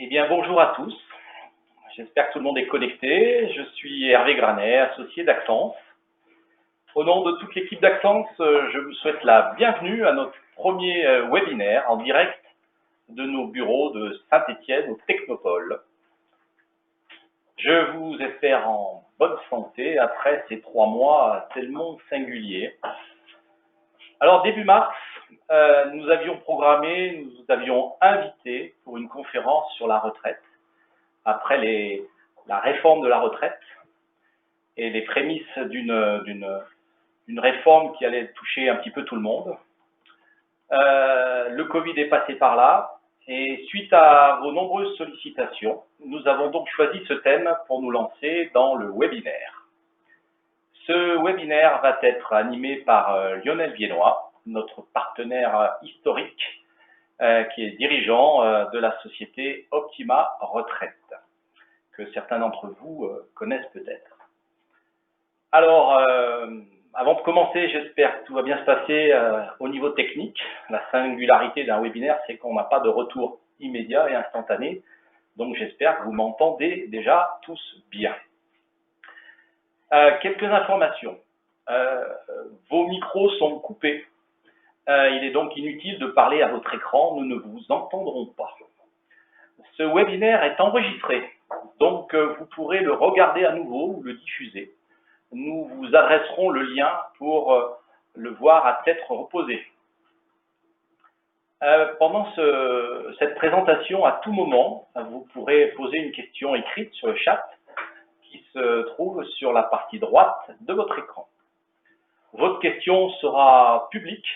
bien, bonjour à tous. J'espère que tout le monde est connecté. Je suis Hervé Granet, associé d'Axence. Au nom de toute l'équipe d'Axence, je vous souhaite la bienvenue à notre premier webinaire en direct de nos bureaux de Saint-Étienne au Technopole. Je vous espère en bonne santé après ces 3 mois tellement singuliers. Alors, début mars, nous avions invité pour une conférence sur la retraite, après la réforme de la retraite et les prémices d'une réforme qui allait toucher un petit peu tout le monde. Le Covid est passé par là et suite à vos nombreuses sollicitations, nous avons donc choisi ce thème pour nous lancer dans le webinaire. Ce webinaire va être animé par Lionel Viennois, notre partenaire historique, qui est dirigeant de la société Optima Retraite, que certains d'entre vous connaissent peut-être. Alors, avant de commencer, j'espère que tout va bien se passer au niveau technique. La singularité d'un webinaire, c'est qu'on n'a pas de retour immédiat et instantané. Donc, j'espère que vous m'entendez déjà tous bien. Quelques informations. Vos micros sont coupés. Il est donc inutile de parler à votre écran. Nous ne vous entendrons pas. Ce webinaire est enregistré. Donc, vous pourrez le regarder à nouveau ou le diffuser. Nous vous adresserons le lien pour le voir à tête reposée. Pendant cette présentation, à tout moment, vous pourrez poser une question écrite sur le chat qui se trouve sur la partie droite de votre écran. Votre question sera publique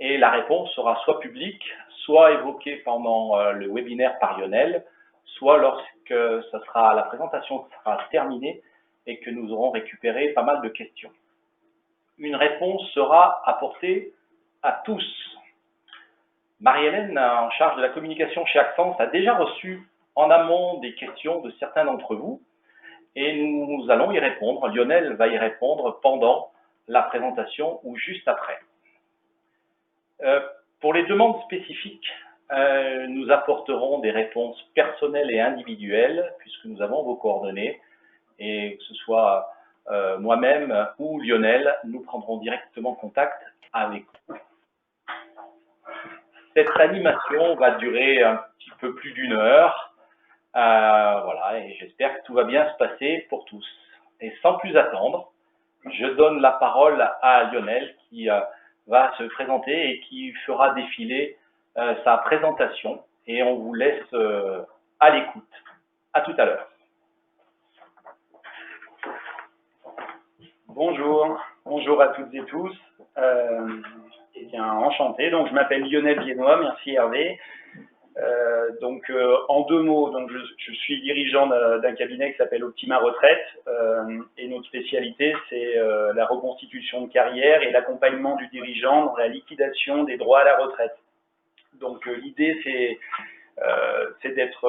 et la réponse sera soit publique, soit évoquée pendant le webinaire par Lionel, soit lorsque la présentation sera terminée et que nous aurons récupéré pas mal de questions. Une réponse sera apportée à tous. Marie-Hélène, en charge de la communication chez Axence, a déjà reçu en amont des questions de certains d'entre vous et nous allons y répondre. Lionel va y répondre pendant la présentation ou juste après. Pour les demandes spécifiques, nous apporterons des réponses personnelles et individuelles puisque nous avons vos coordonnées. Et que ce soit moi-même ou Lionel, nous prendrons directement contact avec vous. Cette animation va durer un petit peu plus d'1 heure. Voilà, et j'espère que tout va bien se passer pour tous. Et sans plus attendre, je donne la parole à Lionel qui va se présenter et qui fera défiler sa présentation. Et on vous laisse à l'écoute. À tout à l'heure. Bonjour à toutes et tous. Eh bien, enchanté. Donc, je m'appelle Lionel Viennois, merci Hervé. En 2 mots, donc je suis dirigeant d'un cabinet qui s'appelle Optima Retraite et notre spécialité, c'est la reconstitution de carrière et l'accompagnement du dirigeant dans la liquidation des droits à la retraite. Donc, l'idée, c'est d'être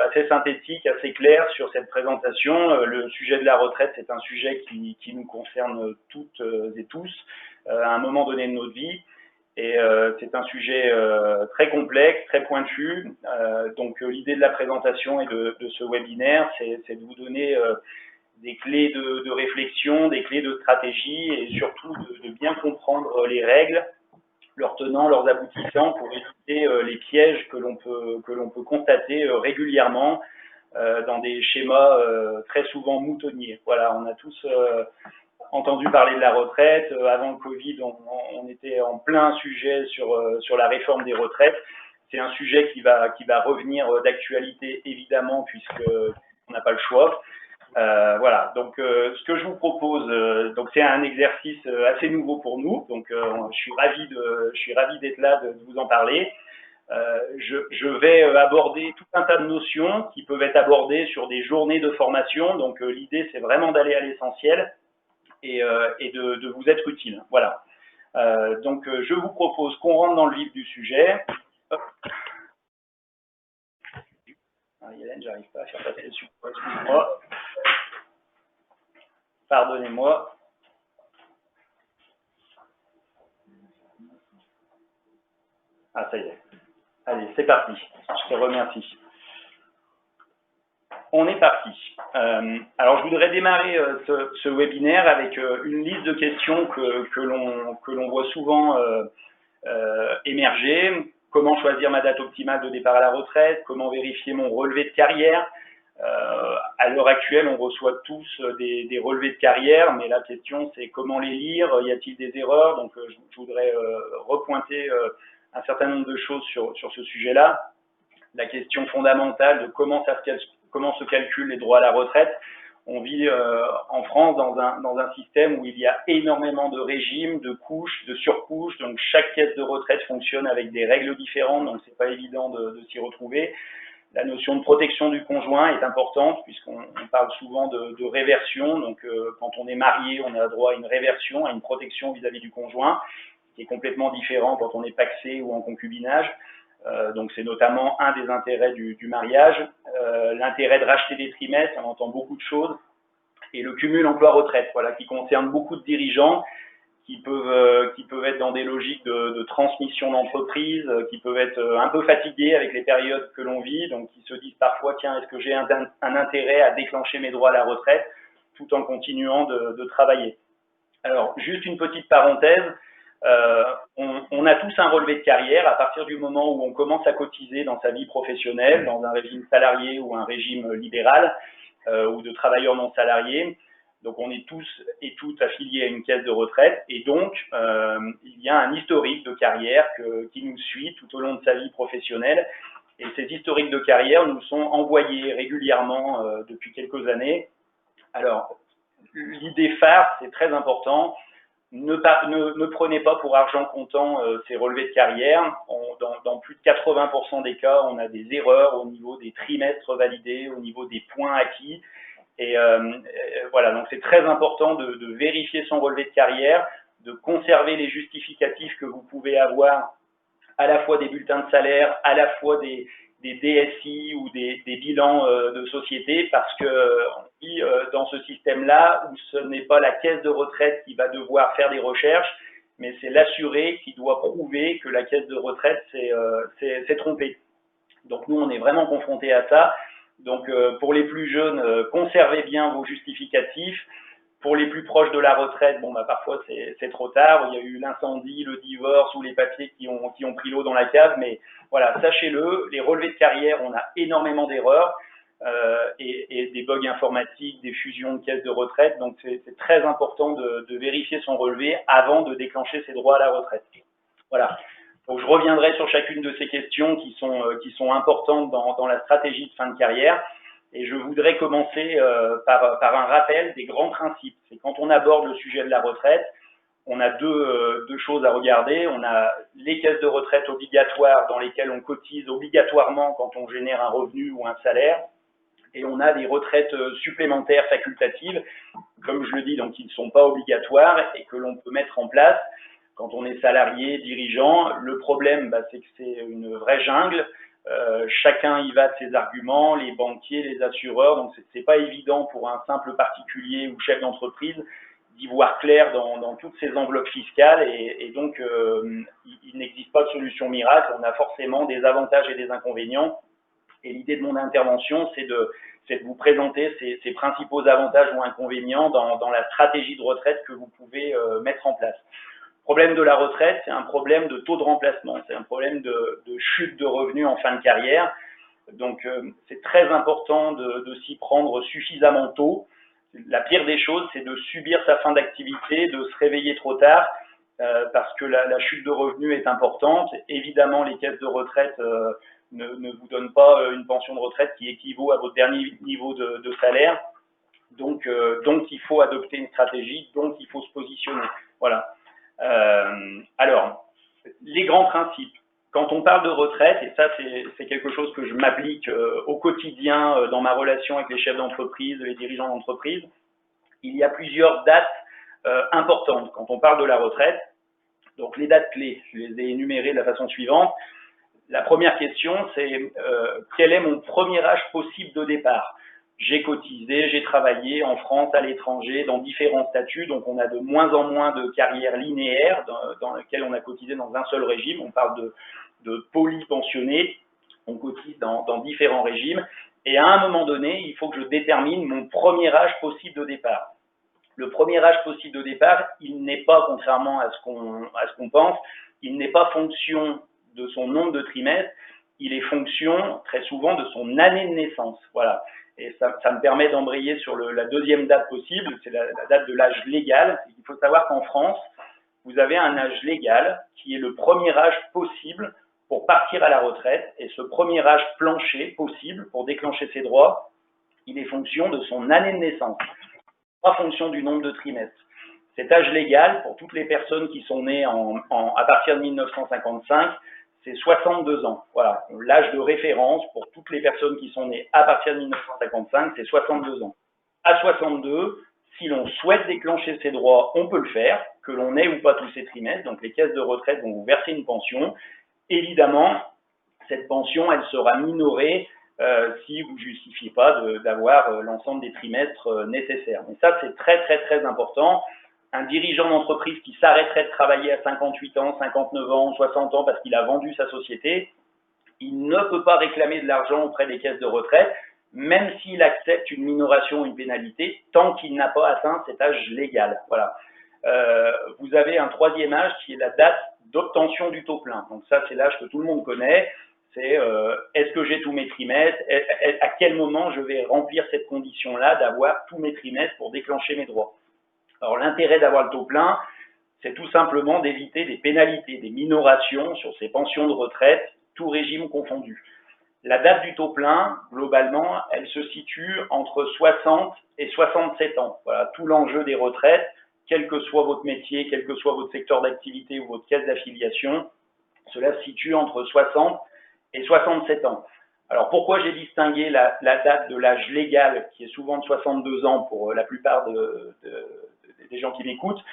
assez synthétique, assez clair sur cette présentation. Le sujet de la retraite, c'est un sujet qui nous concerne toutes et tous à un moment donné de notre vie. Et c'est un sujet très complexe, très pointu. Donc l'idée de la présentation et de ce webinaire, c'est de vous donner des clés de réflexion, des clés de stratégie et surtout de bien comprendre les règles, leurs tenants, leurs aboutissants, pour éviter les pièges que l'on peut constater régulièrement dans des schémas très souvent moutonniers. Voilà, on a tous entendu parler de la retraite. Avant le Covid, on était en plein sujet sur la réforme des retraites. C'est un sujet qui va revenir d'actualité, évidemment, puisqu'on n'a pas le choix. Voilà, donc ce que je vous propose, donc c'est un exercice assez nouveau pour nous, donc je suis ravi d'être là, de vous en parler. Je vais aborder tout un tas de notions qui peuvent être abordées sur des journées de formation, donc l'idée c'est vraiment d'aller à l'essentiel et de vous être utile. Voilà, donc je vous propose qu'on rentre dans le vif du sujet. Hélène, j'arrive pas à faire passer le support, excuse-moi. Pardonnez-moi. Ah, ça y est. Allez, c'est parti. Je te remercie. On est parti. Alors, je voudrais démarrer ce webinaire avec une liste de questions que l'on voit souvent émerger. Comment choisir ma date optimale de départ à la retraite? Comment vérifier mon relevé de carrière? À l'heure actuelle, on reçoit tous des relevés de carrière, mais la question, c'est comment les lire? Y a-t-il des erreurs? Donc, je voudrais repointer un certain nombre de choses sur ce sujet-là. La question fondamentale de comment se calculent les droits à la retraite. On vit en France dans un système où il y a énormément de régimes, de couches, de surcouches. Donc, chaque caisse de retraite fonctionne avec des règles différentes, donc c'est pas évident de s'y retrouver. La notion de protection du conjoint est importante puisqu'on parle souvent de réversion. Donc, quand on est marié, on a droit à une réversion, à une protection vis-à-vis du conjoint, qui est complètement différent quand on est pacsé ou en concubinage. Donc, c'est notamment un des intérêts du mariage. L'intérêt de racheter des trimestres, on entend beaucoup de choses. Et le cumul emploi-retraite, voilà, qui concerne beaucoup de dirigeants qui peuvent être dans des logiques de transmission d'entreprise, qui peuvent être un peu fatigués avec les périodes que l'on vit, donc qui se disent parfois, tiens, est-ce que j'ai un intérêt à déclencher mes droits à la retraite tout en continuant de travailler. Alors, juste une petite parenthèse, on a tous un relevé de carrière à partir du moment où on commence à cotiser dans sa vie professionnelle, dans un régime salarié ou un régime libéral ou de travailleurs non salariés. Donc, on est tous et toutes affiliés à une caisse de retraite et donc, il y a un historique de carrière qui nous suit tout au long de sa vie professionnelle. Et ces historiques de carrière nous sont envoyés régulièrement depuis quelques années. Alors, l'idée phare, c'est très important, ne prenez pas pour argent comptant ces relevés de carrière. Dans plus de 80% des cas, on a des erreurs au niveau des trimestres validés, au niveau des points acquis. Et voilà, donc c'est très important de vérifier son relevé de carrière, de conserver les justificatifs que vous pouvez avoir, à la fois des bulletins de salaire, à la fois des DSI ou des bilans de société, parce que on vit dans ce système-là où ce n'est pas la caisse de retraite qui va devoir faire des recherches, mais c'est l'assuré qui doit prouver que la caisse de retraite s'est trompée. Donc nous, on est vraiment confrontés à ça. Donc, pour les plus jeunes, conservez bien vos justificatifs. Pour les plus proches de la retraite, bon, bah, parfois c'est trop tard. Il y a eu l'incendie, le divorce ou les papiers qui ont pris l'eau dans la cave. Mais voilà, sachez-le, les relevés de carrière, on a énormément d'erreurs et des bugs informatiques, des fusions de caisses de retraite. Donc, c'est très important de vérifier son relevé avant de déclencher ses droits à la retraite. Voilà. Donc, je reviendrai sur chacune de ces questions qui sont importantes dans la stratégie de fin de carrière. Et je voudrais commencer par un rappel des grands principes. C'est quand on aborde le sujet de la retraite, on a deux choses à regarder. On a les caisses de retraite obligatoires dans lesquelles on cotise obligatoirement quand on génère un revenu ou un salaire. Et on a des retraites supplémentaires facultatives, comme je le dis, donc qui ne sont pas obligatoires et que l'on peut mettre en place quand on est salarié, dirigeant. Le problème, c'est que c'est une vraie jungle. Chacun y va de ses arguments, les banquiers, les assureurs. Donc, c'est pas évident pour un simple particulier ou chef d'entreprise d'y voir clair dans toutes ces enveloppes fiscales. Et donc, il n'existe pas de solution miracle. On a forcément des avantages et des inconvénients. Et l'idée de mon intervention, c'est de vous présenter ces principaux avantages ou inconvénients dans la stratégie de retraite que vous pouvez mettre en place. Le problème de la retraite, c'est un problème de taux de remplacement, c'est un problème de chute de revenus en fin de carrière. Donc, c'est très important de s'y prendre suffisamment tôt. La pire des choses, c'est de subir sa fin d'activité, de se réveiller trop tard, parce que la chute de revenus est importante. Évidemment, les caisses de retraite ne vous donnent pas une pension de retraite qui équivaut à votre dernier niveau de salaire. Donc, il faut adopter une stratégie, donc il faut se positionner. Voilà. Alors, les grands principes. Quand on parle de retraite, et ça c'est quelque chose que je m'applique au quotidien dans ma relation avec les chefs d'entreprise, les dirigeants d'entreprise, il y a plusieurs dates importantes quand on parle de la retraite. Donc les dates clés, je les ai énumérées de la façon suivante. La première question, c'est quel est mon premier âge possible de départ? J'ai cotisé, j'ai travaillé en France, à l'étranger, dans différents statuts, donc on a de moins en moins de carrières linéaires dans lesquelles on a cotisé dans un seul régime. On parle de polypensionnés, on cotise dans différents régimes. Et à un moment donné, il faut que je détermine mon premier âge possible de départ. Le premier âge possible de départ, il n'est pas, contrairement à ce qu'on pense, il n'est pas fonction de son nombre de trimestres, il est fonction très souvent de son année de naissance. Voilà. Et ça me permet d'embrayer sur la deuxième date possible, c'est la date de l'âge légal. Il faut savoir qu'en France, vous avez un âge légal qui est le premier âge possible pour partir à la retraite, et ce premier âge plancher possible pour déclencher ses droits, il est fonction de son année de naissance, pas fonction du nombre de trimestres. Cet âge légal, pour toutes les personnes qui sont nées à partir de 1955, c'est 62 ans. Voilà, l'âge de référence pour toutes les personnes qui sont nées à partir de 1955, c'est 62 ans. À 62, si l'on souhaite déclencher ses droits, on peut le faire, que l'on ait ou pas tous ces trimestres. Donc les caisses de retraite vont vous verser une pension. Évidemment, cette pension, elle sera minorée si vous ne justifiez pas d'avoir l'ensemble des trimestres nécessaires. Mais ça, c'est très, très, très important. Un dirigeant d'entreprise qui s'arrêterait de travailler à 58 ans, 59 ans, 60 ans parce qu'il a vendu sa société, il ne peut pas réclamer de l'argent auprès des caisses de retraite, même s'il accepte une minoration ou une pénalité, tant qu'il n'a pas atteint cet âge légal. Voilà. Vous avez un troisième âge qui est la date d'obtention du taux plein. Donc ça, c'est l'âge que tout le monde connaît. C'est est-ce que j'ai tous mes trimestres, à quel moment je vais remplir cette condition-là d'avoir tous mes trimestres pour déclencher mes droits. Alors l'intérêt d'avoir le taux plein, c'est tout simplement d'éviter des pénalités, des minorations sur ces pensions de retraite, tout régime confondu. La date du taux plein, globalement, elle se situe entre 60 et 67 ans. Voilà, tout l'enjeu des retraites, quel que soit votre métier, quel que soit votre secteur d'activité ou votre caisse d'affiliation, cela se situe entre 60 et 67 ans. Alors pourquoi j'ai distingué la date de l'âge légal, qui est souvent de 62 ans pour la plupart des gens qui m'écoutent,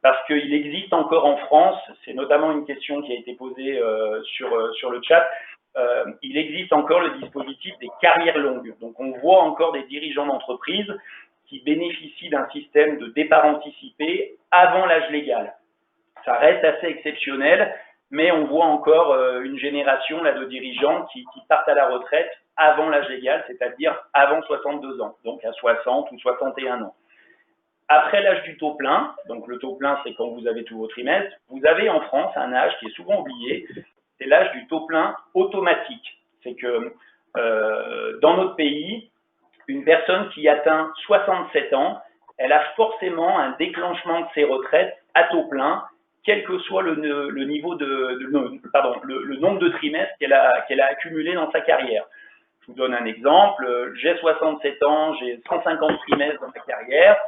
parce qu'il existe encore en France, c'est notamment une question qui a été posée sur le chat, il existe encore le dispositif des carrières longues. Donc on voit encore des dirigeants d'entreprise qui bénéficient d'un système de départ anticipé avant l'âge légal. Ça reste assez exceptionnel, mais on voit encore une génération là, de dirigeants qui partent à la retraite avant l'âge légal, c'est-à-dire avant 62 ans, donc à 60 ou 61 ans. Après l'âge du taux plein, donc le taux plein c'est quand vous avez tous vos trimestres, vous avez en France un âge qui est souvent oublié, c'est l'âge du taux plein automatique. C'est que dans notre pays, une personne qui atteint 67 ans, elle a forcément un déclenchement de ses retraites à taux plein, quel que soit le niveau le nombre de trimestres qu'elle a accumulé dans sa carrière. Je vous donne un exemple, j'ai 67 ans, j'ai 150 trimestres dans ma carrière,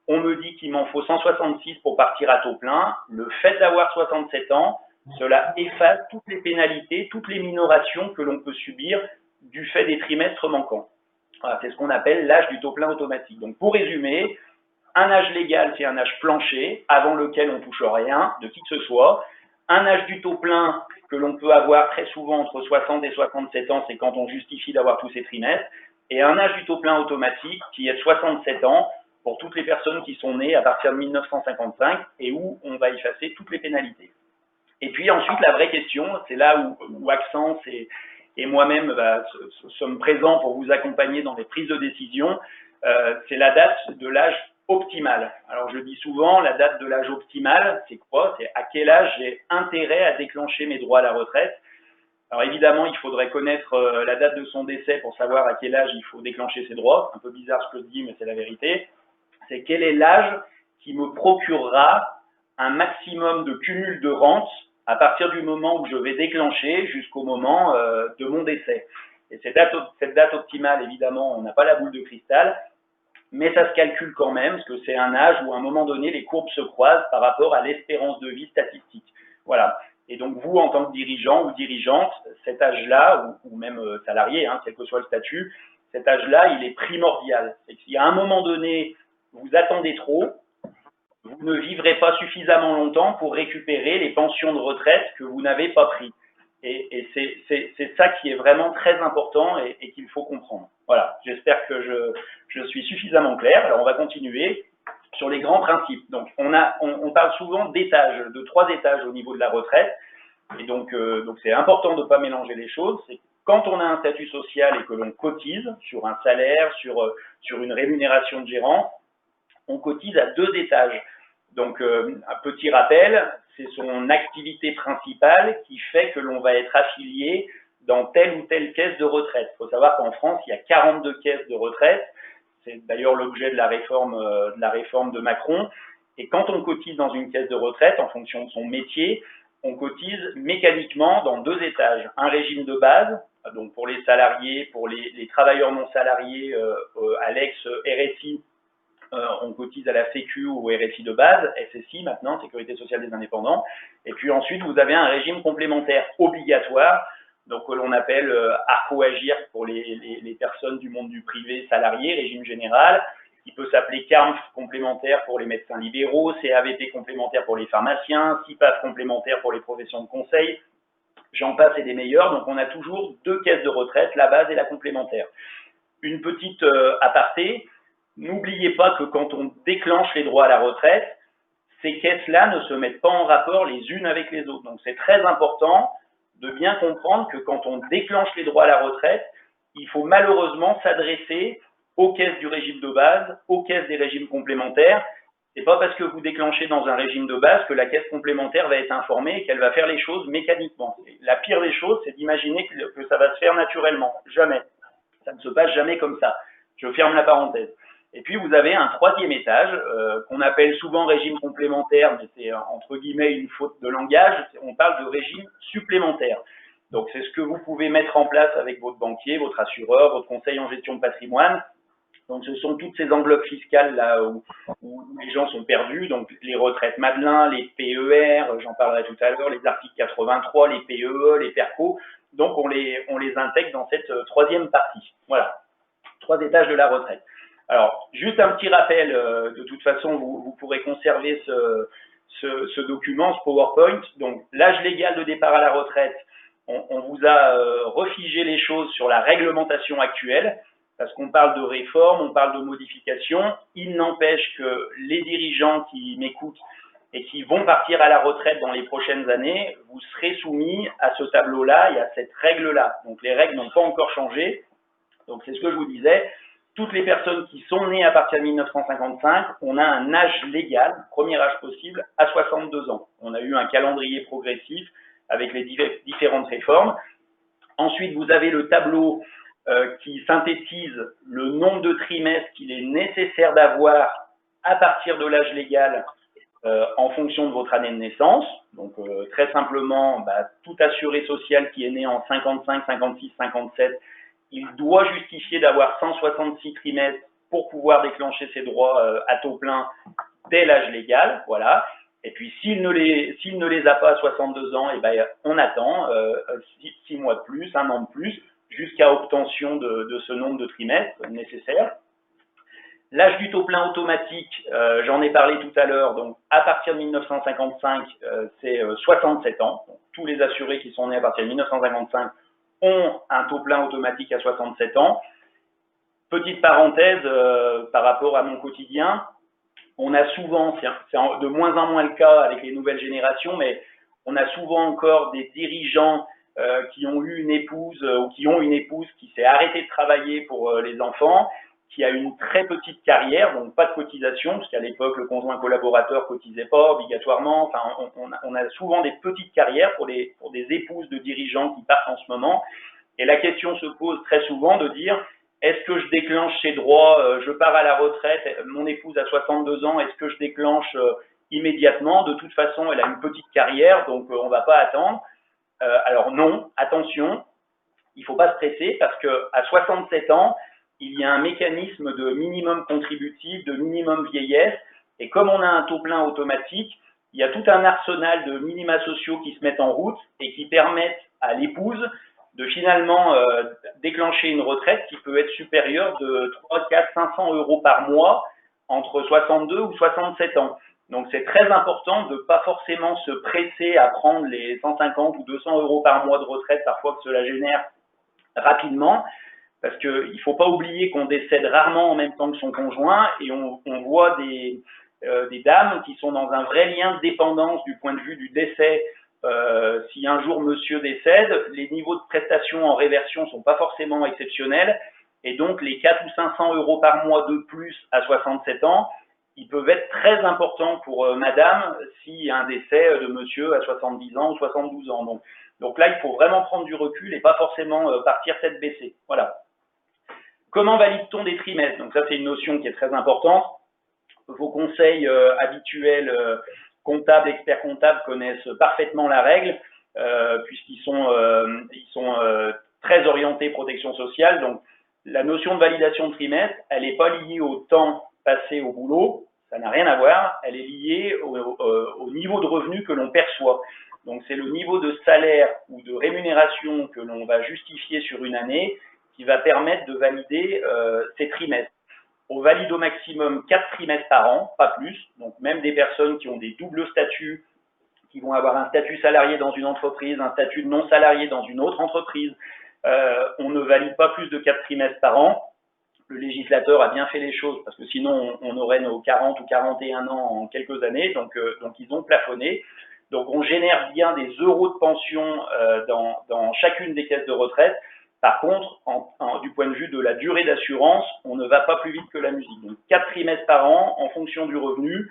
on me dit qu'il m'en faut 166 pour partir à taux plein. Le fait d'avoir 67 ans, cela efface toutes les pénalités, toutes les minorations que l'on peut subir du fait des trimestres manquants. Voilà, c'est ce qu'on appelle l'âge du taux plein automatique. Donc pour résumer, un âge légal, c'est un âge plancher, avant lequel on ne touche rien, de qui que ce soit. Un âge du taux plein que l'on peut avoir très souvent entre 60 et 67 ans, c'est quand on justifie d'avoir tous ces trimestres. Et un âge du taux plein automatique qui est de 67 ans, pour toutes les personnes qui sont nées à partir de 1955 et où on va effacer toutes les pénalités. Et puis ensuite, la vraie question, c'est là où Accence et moi-même sommes présents pour vous accompagner dans les prises de décision, c'est la date de l'âge optimal. Alors je dis souvent, la date de l'âge optimal, c'est quoi? C'est à quel âge j'ai intérêt à déclencher mes droits à la retraite. Alors évidemment, il faudrait connaître la date de son décès pour savoir à quel âge il faut déclencher ses droits. C'est un peu bizarre ce que je dis, mais c'est la vérité. C'est quel est l'âge qui me procurera un maximum de cumul de rente à partir du moment où je vais déclencher jusqu'au moment de mon décès. Et cette date optimale, évidemment, on n'a pas la boule de cristal, mais ça se calcule quand même, parce que c'est un âge où à un moment donné, les courbes se croisent par rapport à l'espérance de vie statistique. Voilà. Et donc vous, en tant que dirigeant ou dirigeante, cet âge-là, ou même salarié, quel que soit le statut, cet âge-là, il est primordial. C'est qu'il y a un moment donné, vous attendez trop, vous ne vivrez pas suffisamment longtemps pour récupérer les pensions de retraite que vous n'avez pas prises. Et c'est ça qui est vraiment très important et qu'il faut comprendre. Voilà, j'espère que je suis suffisamment clair. Alors on va continuer sur les grands principes. Donc on parle souvent d'étages, de 3 étages au niveau de la retraite. Et donc c'est important de ne pas mélanger les choses. quand on a un statut social et que l'on cotise sur un salaire, sur une rémunération de gérant, on cotise à 2 étages. Donc, un petit rappel, c'est son activité principale qui fait que l'on va être affilié dans telle ou telle caisse de retraite. Il faut savoir qu'en France, il y a 42 caisses de retraite. C'est d'ailleurs l'objet de la réforme de Macron. Et quand on cotise dans une caisse de retraite, en fonction de son métier, on cotise mécaniquement dans 2 étages. Un régime de base, donc pour les salariés, pour les travailleurs non salariés à l'ex-RSI, on cotise à la Sécu ou au RSI de base, SSI maintenant, Sécurité sociale des indépendants. Et puis ensuite, vous avez un régime complémentaire obligatoire, donc que l'on appelle ARCO-AGIR pour les personnes du monde du privé salarié, régime général, qui peut s'appeler CARMF complémentaire pour les médecins libéraux, CAVP complémentaire pour les pharmaciens, CIPAF complémentaire pour les professions de conseil, j'en passe et des meilleurs. Donc on a toujours 2 caisses de retraite, la base et la complémentaire. Une petite aparté, n'oubliez pas que quand on déclenche les droits à la retraite, ces caisses-là ne se mettent pas en rapport les unes avec les autres. Donc c'est très important de bien comprendre que quand on déclenche les droits à la retraite, il faut malheureusement s'adresser aux caisses du régime de base, aux caisses des régimes complémentaires. C'est pas parce que vous déclenchez dans un régime de base que la caisse complémentaire va être informée et qu'elle va faire les choses mécaniquement. La pire des choses, c'est d'imaginer que ça va se faire naturellement. Jamais. Ça ne se passe jamais comme ça. Je ferme la parenthèse. Et puis, vous avez un 3e étage qu'on appelle souvent régime complémentaire, mais c'est entre guillemets une faute de langage. On parle de régime supplémentaire. Donc, c'est ce que vous pouvez mettre en place avec votre banquier, votre assureur, votre conseil en gestion de patrimoine. Donc, ce sont toutes ces enveloppes fiscales là où les gens sont perdus. Donc, les retraites Madelin, les PER, j'en parlerai tout à l'heure, les articles 83, les PEE, les PERCO. Donc, on les intègre dans cette 3e partie. Voilà, 3 étages de la retraite. Alors, juste un petit rappel, de toute façon, vous pourrez conserver ce document, ce PowerPoint. Donc, l'âge légal de départ à la retraite, on vous a refigé les choses sur la réglementation actuelle, parce qu'on parle de réforme, on parle de modification. Il n'empêche que les dirigeants qui m'écoutent et qui vont partir à la retraite dans les prochaines années, vous serez soumis à ce tableau-là et à cette règle-là. Donc, les règles n'ont pas encore changé. Donc, c'est ce que je vous disais. Toutes les personnes qui sont nées à partir de 1955, on a un âge légal, premier âge possible, à 62 ans. On a eu un calendrier progressif avec les différentes réformes. Ensuite, vous avez le tableau qui synthétise le nombre de trimestres qu'il est nécessaire d'avoir à partir de l'âge légal en fonction de votre année de naissance. Donc, très simplement, tout assuré social qui est né en 55, 56, 57, il doit justifier d'avoir 166 trimestres pour pouvoir déclencher ses droits à taux plein dès l'âge légal, voilà. Et puis, s'il ne les a pas à 62 ans, on attend 6 mois de plus, 1 an de plus, jusqu'à obtention de ce nombre de trimestres nécessaires. L'âge du taux plein automatique, j'en ai parlé tout à l'heure, donc à partir de 1955, c'est 67 ans. Donc, tous les assurés qui sont nés à partir de 1955 ont un taux plein automatique à 67 ans. Petite parenthèse par rapport à mon quotidien, on a souvent, c'est de moins en moins le cas avec les nouvelles générations, mais on a souvent encore des dirigeants qui ont eu une épouse ou qui ont une épouse qui s'est arrêtée de travailler pour les enfants, qui a une très petite carrière, donc pas de cotisation, parce qu'à l'époque, le conjoint collaborateur cotisait pas obligatoirement. Enfin, on a souvent des petites carrières pour des épouses de dirigeants qui partent en ce moment. Et la question se pose très souvent de dire, est-ce que je déclenche ces droits, je pars à la retraite, mon épouse a 62 ans, est-ce que je déclenche immédiatement? De toute façon, elle a une petite carrière, donc on va pas attendre. Alors non, attention, il faut pas se presser, parce que à 67 ans, il y a un mécanisme de minimum contributif, de minimum vieillesse, et comme on a un taux plein automatique, il y a tout un arsenal de minima sociaux qui se mettent en route et qui permettent à l'épouse de finalement déclencher une retraite qui peut être supérieure de 3, 4, 500 euros par mois entre 62 ou 67 ans. Donc c'est très important de ne pas forcément se presser à prendre les 150 ou 200 euros par mois de retraite, parfois que cela génère rapidement, parce qu'il ne faut pas oublier qu'on décède rarement en même temps que son conjoint, et on voit des dames qui sont dans un vrai lien de dépendance du point de vue du décès si un jour monsieur décède, les niveaux de prestations en réversion ne sont pas forcément exceptionnels, et donc les 400 ou 500 euros par mois de plus à 67 ans, ils peuvent être très importants pour madame s'il y a un décès de monsieur à 70 ans ou 72 ans. Donc là, il faut vraiment prendre du recul et pas forcément partir tête baissée. Voilà. Comment valide-t-on des trimestres? Donc ça, c'est une notion qui est très importante. Vos conseils habituels, comptables, experts comptables connaissent parfaitement la règle, puisqu'ils sont très orientés protection sociale. Donc la notion de validation de trimestre, elle n'est pas liée au temps passé au boulot, ça n'a rien à voir, elle est liée au niveau de revenu que l'on perçoit. Donc c'est le niveau de salaire ou de rémunération que l'on va justifier sur une année qui va permettre de valider ces trimestres. On valide au maximum 4 trimestres par an, pas plus. Donc même des personnes qui ont des doubles statuts, qui vont avoir un statut salarié dans une entreprise, un statut de non salarié dans une autre entreprise, on ne valide pas plus de 4 trimestres par an. Le législateur a bien fait les choses parce que sinon on aurait nos 40 ou 41 ans en quelques années, donc ils ont plafonné. Donc on génère bien des euros de pension dans chacune des caisses de retraite. Par contre, du point de vue de la durée d'assurance, on ne va pas plus vite que la musique. Donc 4 trimestres par an en fonction du revenu.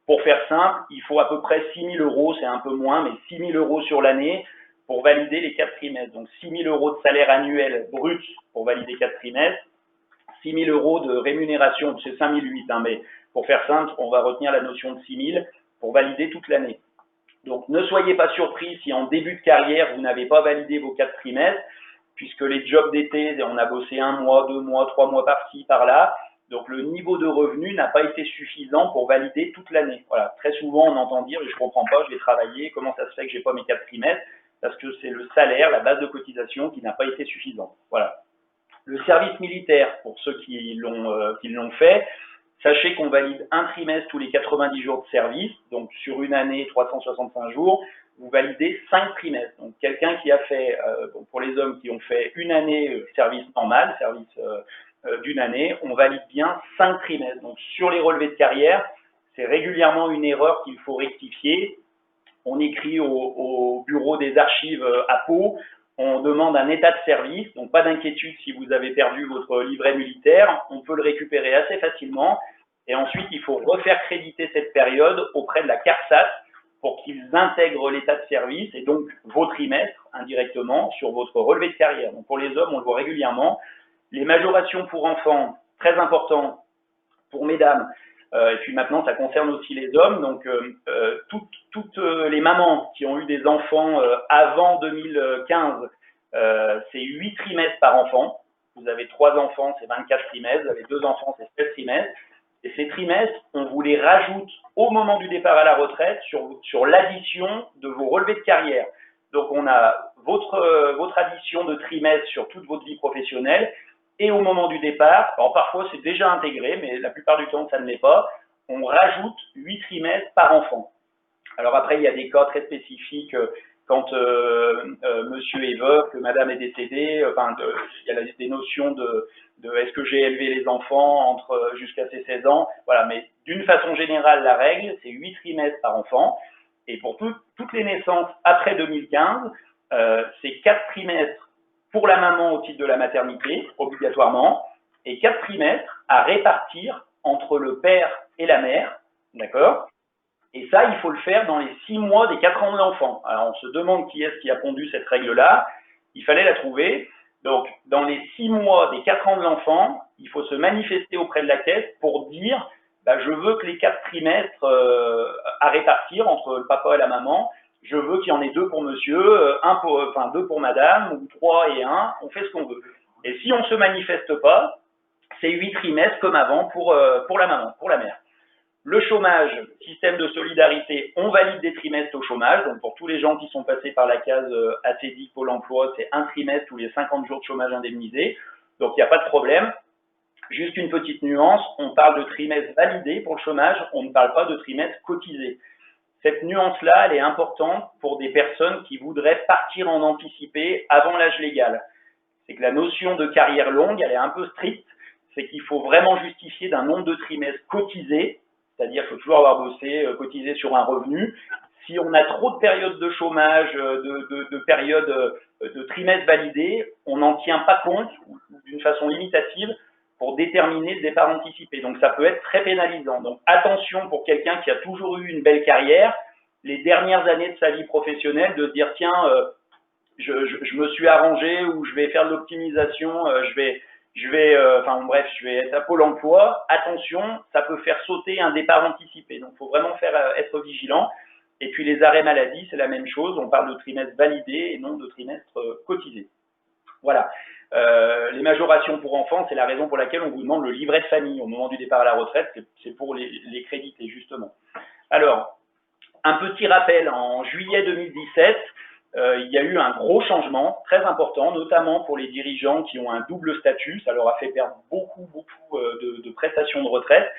Pour faire simple, il faut à peu près 6 000 euros, c'est un peu moins, mais 6 000 euros sur l'année pour valider les 4 trimestres. Donc 6 000 euros de salaire annuel brut pour valider 4 trimestres. 6 000 euros de rémunération, c'est 5 008, mais pour faire simple, on va retenir la notion de 6 000 pour valider toute l'année. Donc ne soyez pas surpris si en début de carrière, vous n'avez pas validé vos 4 trimestres, puisque les jobs d'été, on a bossé 1 mois, 2 mois, 3 mois par-ci, par-là. Donc le niveau de revenu n'a pas été suffisant pour valider toute l'année. Voilà, très souvent on entend dire, je comprends pas, je vais travailler, comment ça se fait que j'ai pas mes 4 trimestres? Parce que c'est le salaire, la base de cotisation qui n'a pas été suffisant. Voilà. Le service militaire, pour ceux qui l'ont fait, sachez qu'on valide un trimestre tous les 90 jours de service, donc sur une année, 365 jours, vous validez 5 trimestres. Donc quelqu'un qui a fait, pour les hommes qui ont fait une année service normal, service d'une année, on valide bien 5 trimestres. Donc sur les relevés de carrière, c'est régulièrement une erreur qu'il faut rectifier. On écrit au bureau des archives à Pau, on demande un état de service, donc pas d'inquiétude si vous avez perdu votre livret militaire, on peut le récupérer assez facilement. Et ensuite, il faut refaire créditer cette période auprès de la CARSAT pour qu'ils intègrent l'état de service et donc vos trimestres indirectement sur votre relevé de carrière. Donc pour les hommes, on le voit régulièrement. Les majorations pour enfants, très important pour mesdames. Et puis maintenant, ça concerne aussi les hommes. Donc toutes les mamans qui ont eu des enfants avant 2015, c'est 8 trimestres par enfant. Vous avez 3 enfants, c'est 24 trimestres. Vous avez 2 enfants, c'est 7 trimestres. Et ces trimestres, on vous les rajoute au moment du départ à la retraite sur l'addition de vos relevés de carrière. Donc on a votre addition de trimestres sur toute votre vie professionnelle. Et au moment du départ, alors parfois c'est déjà intégré, mais la plupart du temps ça ne l'est pas, on rajoute 8 trimestres par enfant. Alors après, il y a des cas très spécifiques quand monsieur est veuf, que madame est décédée, il y a des notions de est-ce que j'ai élevé les enfants jusqu'à ses 16 ans, voilà, mais d'une façon générale, la règle, c'est 8 trimestres par enfant, et pour toutes les naissances après 2015, c'est 4 trimestres pour la maman au titre de la maternité, obligatoirement, et 4 trimestres à répartir entre le père et la mère, d'accord? Et ça, il faut le faire dans les 6 mois des 4 ans de l'enfant. Alors, on se demande qui est-ce qui a pondu cette règle-là. Il fallait la trouver. Donc, dans les 6 mois des 4 ans de l'enfant, il faut se manifester auprès de la caisse pour dire je veux que les 4 trimestres à répartir entre le papa et la maman, je veux qu'il y en ait 2 pour monsieur, 2 pour madame, ou 3 et 1, on fait ce qu'on veut. Et si on ne se manifeste pas, c'est 8 trimestres comme avant pour la maman, pour la mère. Le chômage, système de solidarité, on valide des trimestres au chômage. Donc pour tous les gens qui sont passés par la case ACDI, Pôle emploi, c'est un trimestre tous les 50 jours de chômage indemnisé. Donc il n'y a pas de problème. Juste une petite nuance, on parle de trimestres validés pour le chômage, on ne parle pas de trimestres cotisés. Cette nuance-là, elle est importante pour des personnes qui voudraient partir en anticipé avant l'âge légal. C'est que la notion de carrière longue, elle est un peu stricte. C'est qu'il faut vraiment justifier d'un nombre de trimestres cotisés, c'est-à-dire qu'il faut toujours avoir bossé, cotisé sur un revenu. Si on a trop de périodes de chômage, de périodes de trimestres validés, on n'en tient pas compte d'une façon limitative pour déterminer le départ anticipé. Donc ça peut être très pénalisant. Donc attention pour quelqu'un qui a toujours eu une belle carrière, les dernières années de sa vie professionnelle, de se dire tiens, je me suis arrangé ou je vais faire de l'optimisation, je vais être à Pôle emploi. Attention, ça peut faire sauter un départ anticipé. Donc il faut vraiment être vigilant. Et puis les arrêts maladie, c'est la même chose. On parle de trimestres validés et non de trimestres cotisés. Voilà. Les majorations pour enfants, c'est la raison pour laquelle on vous demande le livret de famille au moment du départ à la retraite. C'est pour les créditer, justement. Alors, un petit rappel, en juillet 2017, il y a eu un gros changement très important, notamment pour les dirigeants qui ont un double statut. Ça leur a fait perdre beaucoup de prestations de retraite.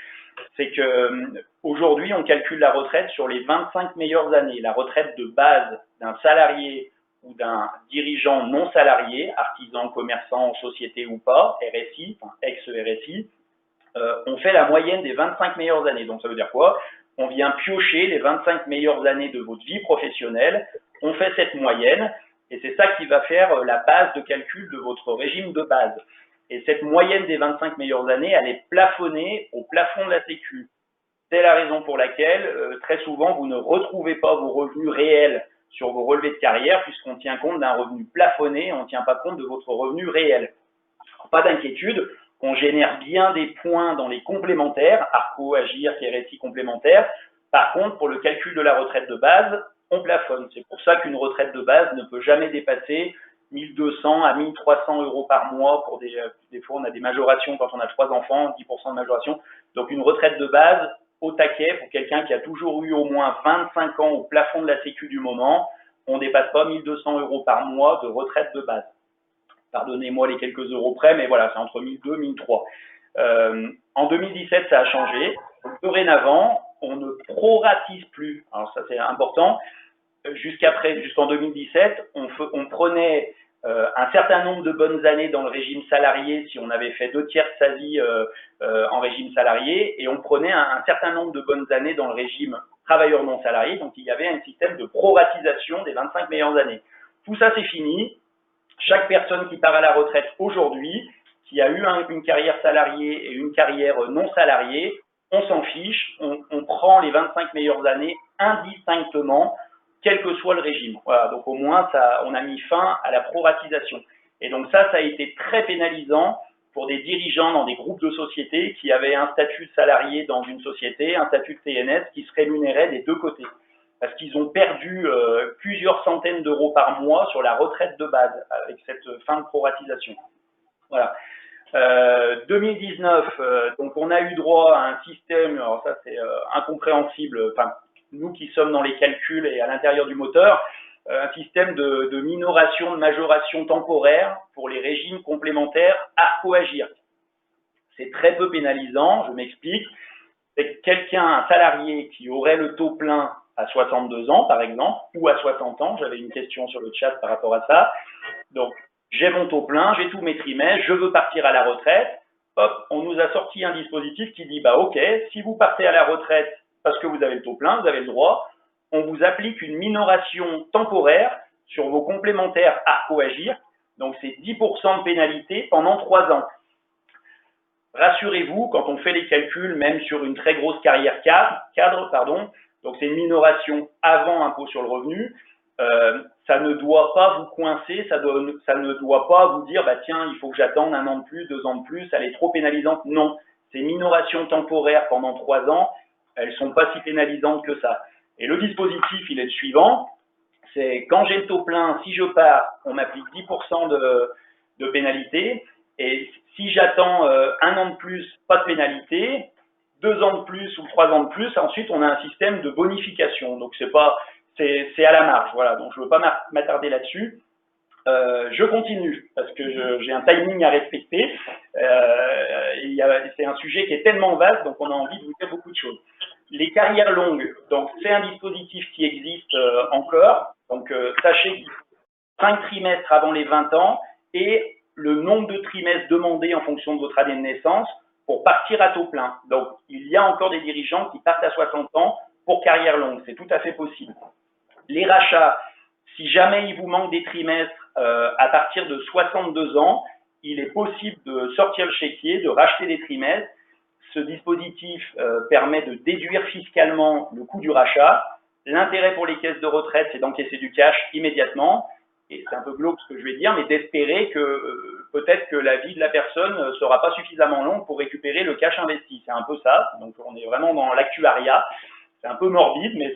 C'est qu'aujourd'hui, on calcule la retraite sur les 25 meilleures années. La retraite de base d'un salarié ou d'un dirigeant non salarié, artisan, commerçant, société ou pas, RSI, enfin ex-RSI, on fait la moyenne des 25 meilleures années. Donc ça veut dire quoi? On vient piocher les 25 meilleures années de votre vie professionnelle, on fait cette moyenne, et c'est ça qui va faire la base de calcul de votre régime de base. Et cette moyenne des 25 meilleures années, elle est plafonnée au plafond de la Sécu. C'est la raison pour laquelle, très souvent, vous ne retrouvez pas vos revenus réels sur vos relevés de carrière, puisqu'on tient compte d'un revenu plafonné, on ne tient pas compte de votre revenu réel. Pas d'inquiétude, on génère bien des points dans les complémentaires, ARCO, AGIR, RSI complémentaires. Par contre, pour le calcul de la retraite de base, on plafonne. C'est pour ça qu'une retraite de base ne peut jamais dépasser 1200 à 1300 euros par mois. Pour des fois, on a des majorations quand on a 3 enfants, 10% de majoration. Donc, une retraite de base au taquet pour quelqu'un qui a toujours eu au moins 25 ans au plafond de la Sécu du moment, on ne dépasse pas 1200 euros par mois de retraite de base. Pardonnez-moi les quelques euros près, mais voilà, c'est entre 1200 et 1300. En 2017, ça a changé. Dorénavant, on ne proratise plus. Alors ça, c'est important. Jusqu'en 2017, on prenait un certain nombre de bonnes années dans le régime salarié si on avait fait 2/3 de sa vie en régime salarié, et on prenait un certain nombre de bonnes années dans le régime travailleur non salarié. Donc il y avait un système de proratisation des 25 meilleures années. Tout ça, c'est fini. Chaque personne qui part à la retraite aujourd'hui, qui a eu une carrière salariée et une carrière non salariée, on s'en fiche, on prend les 25 meilleures années indistinctement, quel que soit le régime. Voilà, donc au moins, on a mis fin à la proratisation. Et donc ça a été très pénalisant pour des dirigeants dans des groupes de sociétés qui avaient un statut de salarié dans une société, un statut de TNS qui se rémunérait des deux côtés. Parce qu'ils ont perdu plusieurs centaines d'euros par mois sur la retraite de base avec cette fin de proratisation. Voilà. 2019, donc on a eu droit à un système, alors ça c'est incompréhensible, enfin nous qui sommes dans les calculs et à l'intérieur du moteur, un système de minoration, de majoration temporaire pour les régimes complémentaires ARCO-AGIR. C'est très peu pénalisant, je m'explique. C'est quelqu'un, un salarié qui aurait le taux plein à 62 ans par exemple, ou à 60 ans, j'avais une question sur le chat par rapport à ça. Donc j'ai mon taux plein, j'ai tous mes trimestres, je veux partir à la retraite. Hop, on nous a sorti un dispositif qui dit, bah ok, si vous partez à la retraite parce que vous avez le taux plein, vous avez le droit, on vous applique une minoration temporaire sur vos complémentaires ARCO-AGIR, donc c'est 10% de pénalité pendant 3 ans. Rassurez-vous, quand on fait les calculs, même sur une très grosse carrière cadre, donc c'est une minoration avant impôt sur le revenu, ça ne doit pas vous coincer, ça ne doit pas vous dire, bah tiens, il faut que j'attende 1 an de plus, 2 ans de plus, elle est trop pénalisante. Non, ces minorations temporaires pendant 3 ans, elles ne sont pas si pénalisantes que ça. Et le dispositif, il est le suivant, c'est quand j'ai le taux plein, si je pars, on m'applique 10% de pénalité, et si j'attends 1 an de plus, pas de pénalité, 2 ans de plus ou 3 ans de plus, ensuite on a un système de bonification. Donc c'est à la marge, voilà. Donc je ne veux pas m'attarder là-dessus. Je continue parce que j'ai un timing à respecter. C'est un sujet qui est tellement vaste, donc on a envie de vous dire beaucoup de choses. Les carrières longues, donc c'est un dispositif qui existe encore. Donc sachez qu'il faut 5 trimestres avant les 20 ans et le nombre de trimestres demandés en fonction de votre année de naissance pour partir à taux plein. Donc il y a encore des dirigeants qui partent à 60 ans pour carrière longue, c'est tout à fait possible. Les rachats, si jamais il vous manque des trimestres à partir de 62 ans, il est possible de sortir le chéquier, de racheter des trimestres. Ce dispositif permet de déduire fiscalement le coût du rachat. L'intérêt pour les caisses de retraite, c'est d'encaisser du cash immédiatement. Et c'est un peu glauque ce que je vais dire, mais d'espérer que peut-être que la vie de la personne ne sera pas suffisamment longue pour récupérer le cash investi. C'est un peu ça. Donc on est vraiment dans l'actuariat. C'est un peu morbide, mais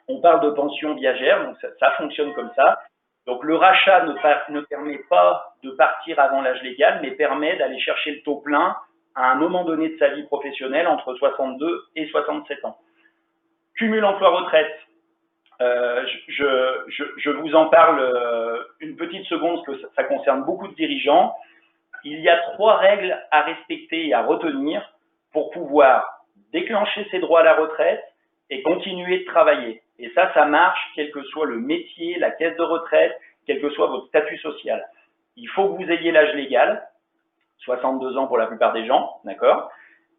on parle de pension viagère, donc ça fonctionne comme ça. Donc le rachat ne permet pas de partir avant l'âge légal, mais permet d'aller chercher le taux plein à un moment donné de sa vie professionnelle entre 62 et 67 ans. Cumul emploi-retraite. Je vous en parle une petite seconde parce que ça concerne beaucoup de dirigeants. Il y a 3 règles à respecter et à retenir pour pouvoir déclencher ses droits à la retraite et continuer de travailler. Et ça marche quel que soit le métier, la caisse de retraite, quel que soit votre statut social. Il faut que vous ayez l'âge légal, 62 ans pour la plupart des gens, d'accord?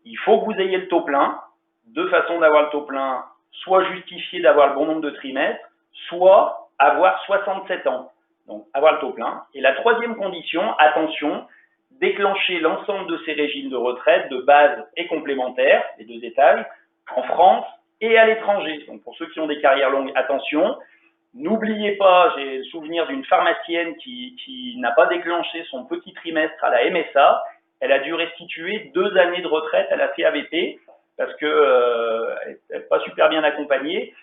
Il faut que vous ayez le taux plein. 2 façons d'avoir le taux plein, soit justifier d'avoir le bon nombre de trimestres, soit avoir 67 ans. Donc, avoir le taux plein. Et la 3e condition, attention, déclencher l'ensemble de ces régimes de retraite de base et complémentaires, les 2 étages, en France et à l'étranger. Donc, pour ceux qui ont des carrières longues, attention. N'oubliez pas, j'ai le souvenir d'une pharmacienne qui n'a pas déclenché son petit trimestre à la MSA. Elle a dû restituer 2 années de retraite à la CAVP parce qu'elle n'est pas super bien accompagnée.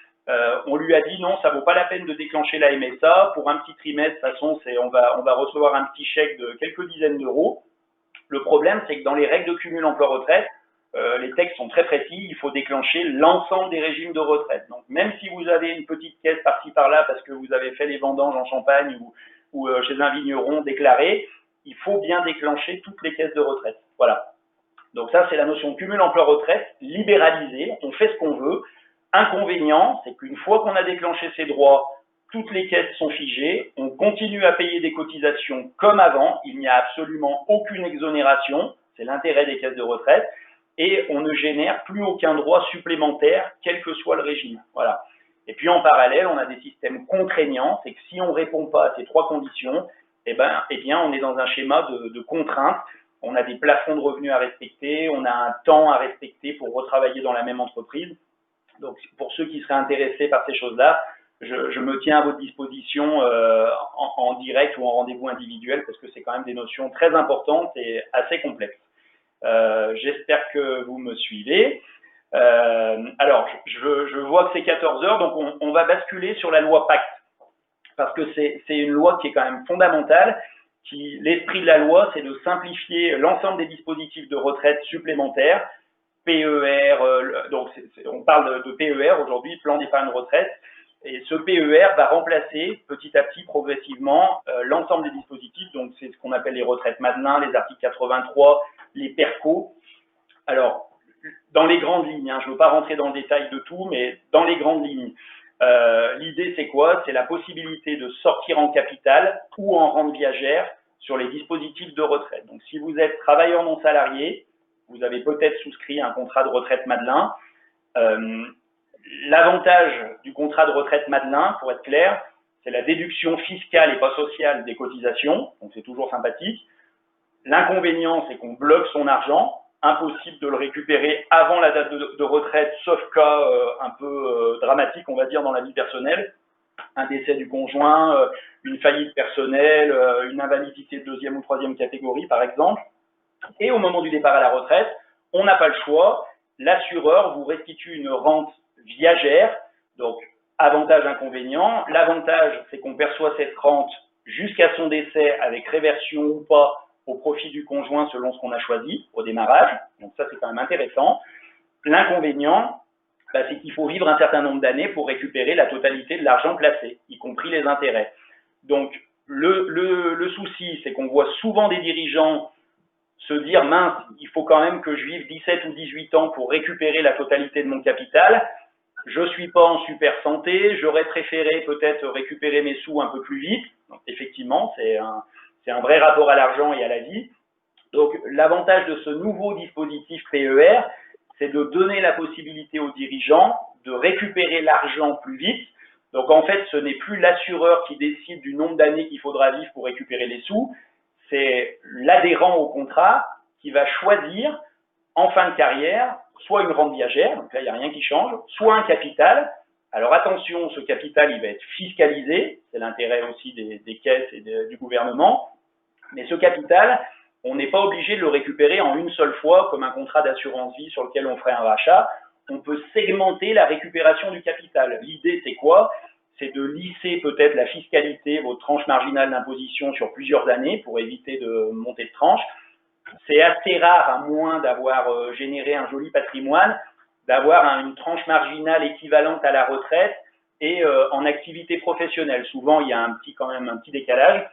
On lui a dit non, ça vaut pas la peine de déclencher la MSA. Pour un petit trimestre, de toute façon, on va recevoir un petit chèque de quelques dizaines d'euros. Le problème, c'est que dans les règles de cumul emploi-retraite, les textes sont très précis, il faut déclencher l'ensemble des régimes de retraite. Donc même si vous avez une petite caisse par-ci par-là parce que vous avez fait les vendanges en Champagne ou chez un vigneron déclaré, il faut bien déclencher toutes les caisses de retraite. Voilà. Donc ça, c'est la notion de cumul emploi-retraite libéralisée, on fait ce qu'on veut. Inconvénient, c'est qu'une fois qu'on a déclenché ses droits, toutes les caisses sont figées, on continue à payer des cotisations comme avant, il n'y a absolument aucune exonération, c'est l'intérêt des caisses de retraite, et on ne génère plus aucun droit supplémentaire, quel que soit le régime. Voilà. Et puis en parallèle, on a des systèmes contraignants, c'est que si on ne répond pas à ces 3 conditions, eh bien, on est dans un schéma de contrainte. On a des plafonds de revenus à respecter, on a un temps à respecter pour retravailler dans la même entreprise. Donc, pour ceux qui seraient intéressés par ces choses-là, je me tiens à votre disposition en direct ou en rendez-vous individuel parce que c'est quand même des notions très importantes et assez complexes. J'espère que vous me suivez. Alors, je vois que c'est 14 heures, donc on va basculer sur la loi Pacte parce que c'est une loi qui est quand même fondamentale. L'esprit de la loi, c'est de simplifier l'ensemble des dispositifs de retraite supplémentaires, PER, donc on parle de PER aujourd'hui, plan d'épargne retraite, et ce PER va remplacer petit à petit, progressivement, l'ensemble des dispositifs, donc c'est ce qu'on appelle les retraites Madelin, les articles 83, les PERCO. Alors, dans les grandes lignes, je ne veux pas rentrer dans le détail de tout, mais dans les grandes lignes, l'idée c'est quoi? C'est la possibilité de sortir en capital ou en rente viagère sur les dispositifs de retraite. Donc si vous êtes travailleur non salarié, vous avez peut-être souscrit un contrat de retraite Madelin. L'avantage du contrat de retraite Madelin, pour être clair, c'est la déduction fiscale et pas sociale des cotisations, donc c'est toujours sympathique. L'inconvénient, c'est qu'on bloque son argent, impossible de le récupérer avant la date de retraite, sauf cas un peu dramatique, on va dire, dans la vie personnelle. Un décès du conjoint, une faillite personnelle, une invalidité de 2e ou 3e catégorie, par exemple. Et au moment du départ à la retraite, on n'a pas le choix. L'assureur vous restitue une rente viagère. Donc, avantage, inconvénient. L'avantage, c'est qu'on perçoit cette rente jusqu'à son décès avec réversion ou pas au profit du conjoint selon ce qu'on a choisi au démarrage. Donc ça, c'est quand même intéressant. L'inconvénient, c'est qu'il faut vivre un certain nombre d'années pour récupérer la totalité de l'argent placé, y compris les intérêts. Donc, le souci, c'est qu'on voit souvent des dirigeants se dire « mince, il faut quand même que je vive 17 ou 18 ans pour récupérer la totalité de mon capital. Je ne suis pas en super santé, j'aurais préféré peut-être récupérer mes sous un peu plus vite. » Donc, effectivement, c'est un vrai rapport à l'argent et à la vie. Donc, l'avantage de ce nouveau dispositif PER, c'est de donner la possibilité aux dirigeants de récupérer l'argent plus vite Donc en fait, ce n'est plus l'assureur qui décide du nombre d'années qu'il faudra vivre pour récupérer les sous, c'est l'adhérent au contrat qui va choisir en fin de carrière soit une rente viagère, donc là il n'y a rien qui change, soit un capital. Alors attention, ce capital il va être fiscalisé, c'est l'intérêt aussi des caisses et du gouvernement, mais ce capital, on n'est pas obligé de le récupérer en une seule fois comme un contrat d'assurance vie sur lequel on ferait un rachat. On peut segmenter la récupération du capital. L'idée, c'est quoi? C'est de lisser peut-être la fiscalité, votre tranche marginale d'imposition sur plusieurs années pour éviter de monter de tranche. C'est assez rare, à moins d'avoir généré un joli patrimoine, d'avoir une tranche marginale équivalente à la retraite et en activité professionnelle. Souvent, il y a quand même un petit décalage.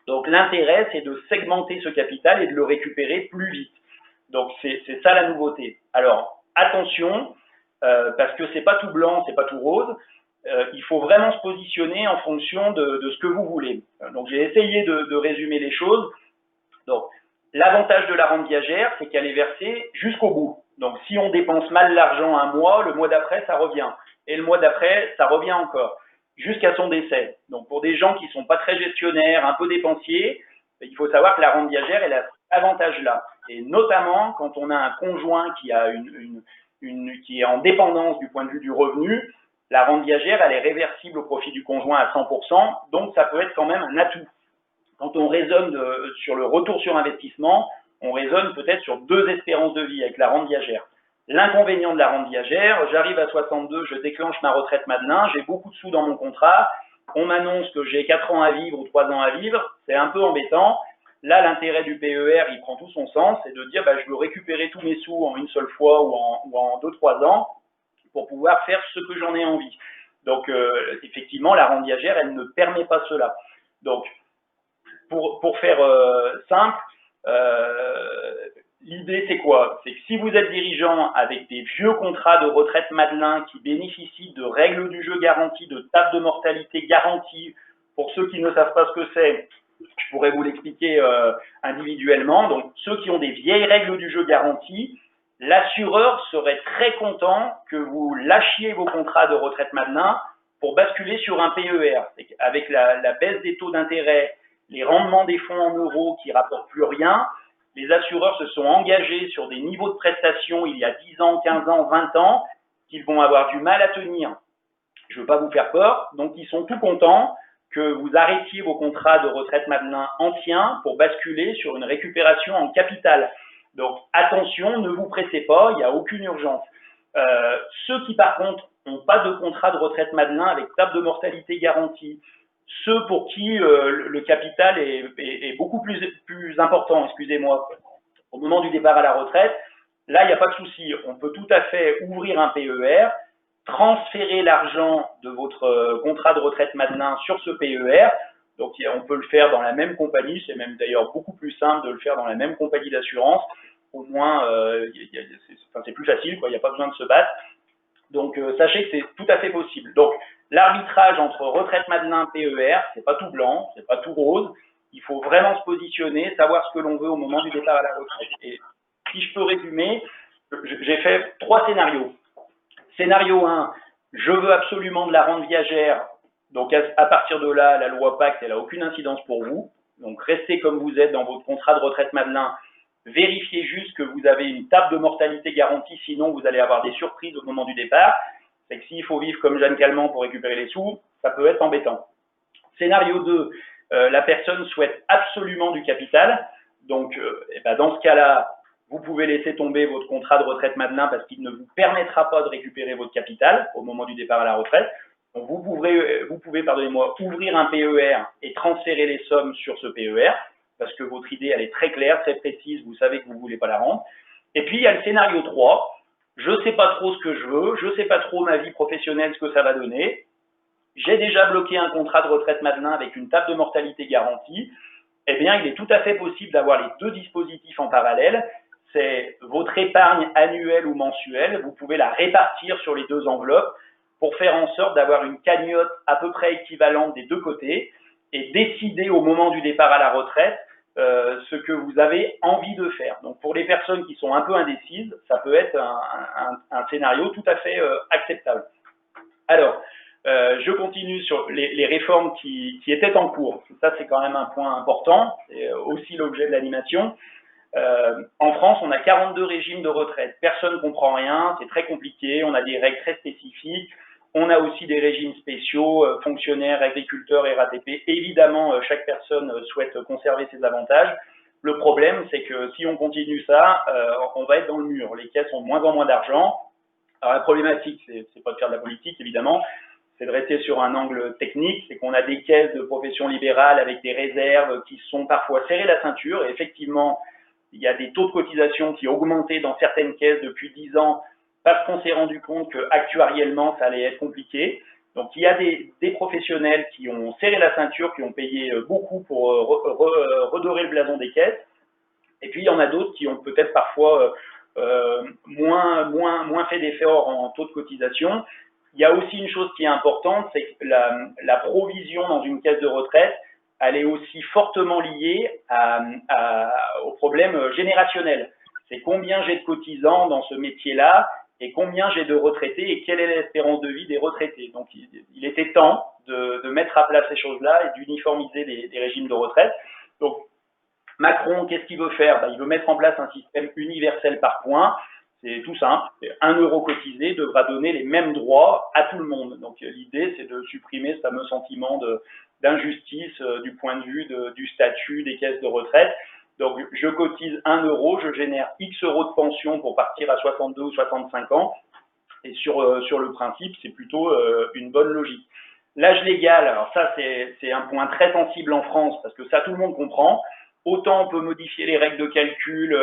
Donc, l'intérêt, c'est de segmenter ce capital et de le récupérer plus vite. Donc, c'est ça la nouveauté. Alors, attention, parce que c'est pas tout blanc, c'est pas tout rose. Il faut vraiment se positionner en fonction de ce que vous voulez. Donc, j'ai essayé de résumer les choses. Donc, l'avantage de la rente viagère, c'est qu'elle est versée jusqu'au bout. Donc, si on dépense mal l'argent un mois, le mois d'après, ça revient. Et le mois d'après, ça revient encore, jusqu'à son décès. Donc, pour des gens qui sont pas très gestionnaires, un peu dépensiers, il faut savoir que la rente viagère, elle a cet avantage-là. Et notamment, quand on a un conjoint qui a qui est en dépendance du point de vue du revenu, la rente viagère, elle est réversible au profit du conjoint à 100%, donc ça peut être quand même un atout. Quand on raisonne sur le retour sur investissement, on raisonne peut-être sur 2 espérances de vie avec la rente viagère. L'inconvénient de la rente viagère, j'arrive à 62, je déclenche ma retraite Madelin, j'ai beaucoup de sous dans mon contrat, on m'annonce que j'ai 4 ans à vivre ou 3 ans à vivre, c'est un peu embêtant. Là, l'intérêt du PER, il prend tout son sens, c'est de dire je veux récupérer tous mes sous en une seule fois ou en 2-3 ans pour pouvoir faire ce que j'en ai envie. Donc, effectivement, la rente viagère, elle ne permet pas cela. Donc, pour faire simple, l'idée c'est quoi? C'est que si vous êtes dirigeant avec des vieux contrats de retraite Madelin qui bénéficient de règles du jeu garanties, de table de mortalité garantie, pour ceux qui ne savent pas ce que c'est, je pourrais vous l'expliquer individuellement. Donc ceux qui ont des vieilles règles du jeu garanties, l'assureur serait très content que vous lâchiez vos contrats de retraite Madelin pour basculer sur un PER. Avec la baisse des taux d'intérêt, les rendements des fonds en euros qui rapportent plus rien, les assureurs se sont engagés sur des niveaux de prestations il y a 10 ans, 15 ans, 20 ans, qu'ils vont avoir du mal à tenir. Je ne veux pas vous faire peur, donc ils sont tout contents que vous arrêtiez vos contrats de retraite Madelin anciens pour basculer sur une récupération en capital. Donc attention, ne vous pressez pas, il n'y a aucune urgence. Ceux qui par contre n'ont pas de contrat de retraite Madelin avec table de mortalité garantie, ceux pour qui le capital est beaucoup plus important, excusez-moi, au moment du départ à la retraite, là, il n'y a pas de souci. On peut tout à fait ouvrir un PER, transférer l'argent de votre contrat de retraite Madelin sur ce PER. Donc, on peut le faire dans la même compagnie. C'est même d'ailleurs beaucoup plus simple de le faire dans la même compagnie d'assurance. Au moins, c'est plus facile, quoi. Il n'y a pas besoin de se battre. Donc, sachez que c'est tout à fait possible. Donc, l'arbitrage entre retraite Madelin et PER, c'est pas tout blanc, c'est pas tout rose. Il faut vraiment se positionner, savoir ce que l'on veut au moment du départ à la retraite. Et si je peux résumer, j'ai fait 3 scénarios. Scénario 1, je veux absolument de la rente viagère. Donc, à partir de là, la loi Pacte, elle n'a aucune incidence pour vous. Donc, restez comme vous êtes dans votre contrat de retraite Madelin. Vérifiez juste que vous avez une table de mortalité garantie, sinon vous allez avoir des surprises au moment du départ. C'est que s'il faut vivre comme Jeanne Calment pour récupérer les sous, ça peut être embêtant. Scénario 2, la personne souhaite absolument du capital. Donc, dans ce cas-là, vous pouvez laisser tomber votre contrat de retraite Madelin parce qu'il ne vous permettra pas de récupérer votre capital au moment du départ à la retraite. Donc, vous pouvez ouvrir un PER et transférer les sommes sur ce PER parce que votre idée, elle est très claire, très précise, vous savez que vous ne voulez pas la rendre. Et puis, il y a le scénario 3. Je ne sais pas trop ce que je veux, je ne sais pas trop ma vie professionnelle, ce que ça va donner. J'ai déjà bloqué un contrat de retraite Madelin avec une table de mortalité garantie. Eh bien, il est tout à fait possible d'avoir les 2 dispositifs en parallèle. C'est votre épargne annuelle ou mensuelle. Vous pouvez la répartir sur les 2 enveloppes pour faire en sorte d'avoir une cagnotte à peu près équivalente des 2 côtés et décider au moment du départ à la retraite ce que vous avez envie de faire. Donc, pour les personnes qui sont un peu indécises, ça peut être un scénario tout à fait acceptable. Alors, Je continue sur les réformes qui étaient en cours. Ça, c'est quand même un point important. C'est aussi l'objet de l'animation. En France, on a 42 régimes de retraite. Personne ne comprend rien, c'est très compliqué, on a des règles très spécifiques. On a aussi des régimes spéciaux, fonctionnaires, agriculteurs, RATP. Évidemment, chaque personne souhaite conserver ses avantages. Le problème, c'est que si on continue ça, on va être dans le mur. Les caisses ont de moins en moins d'argent. Alors la problématique, c'est pas de faire de la politique, évidemment, c'est de rester sur un angle technique, c'est qu'on a des caisses de profession libérale avec des réserves qui sont parfois serrées la ceinture. Et effectivement, il y a des taux de cotisation qui ont augmenté dans certaines caisses depuis 10 ans parce qu'on s'est rendu compte qu'actuariellement, ça allait être compliqué. Donc, il y a des professionnels qui ont serré la ceinture, qui ont payé beaucoup pour redorer le blason des caisses. Et puis, il y en a d'autres qui ont peut-être parfois moins fait d'efforts en taux de cotisation. Il y a aussi une chose qui est importante, c'est que la provision dans une caisse de retraite, elle est aussi fortement liée au problème générationnel. C'est combien j'ai de cotisants dans ce métier-là et combien j'ai de retraités et quelle est l'espérance de vie des retraités. Donc, il était temps de mettre à plat ces choses-là et d'uniformiser les régimes de retraite. Donc, Macron, qu'est-ce qu'il veut faire? Il veut mettre en place un système universel par points. C'est tout simple. 1 euro cotisé devra donner les mêmes droits à tout le monde. Donc, l'idée, c'est de supprimer ce fameux sentiment d'injustice du point de vue du statut des caisses de retraite. Donc, je cotise 1 euro, je génère X euros de pension pour partir à 62 ou 65 ans. Et sur le principe, c'est plutôt une bonne logique. L'âge légal, alors ça, c'est un point très sensible en France parce que ça, tout le monde comprend. Autant on peut modifier les règles de calcul,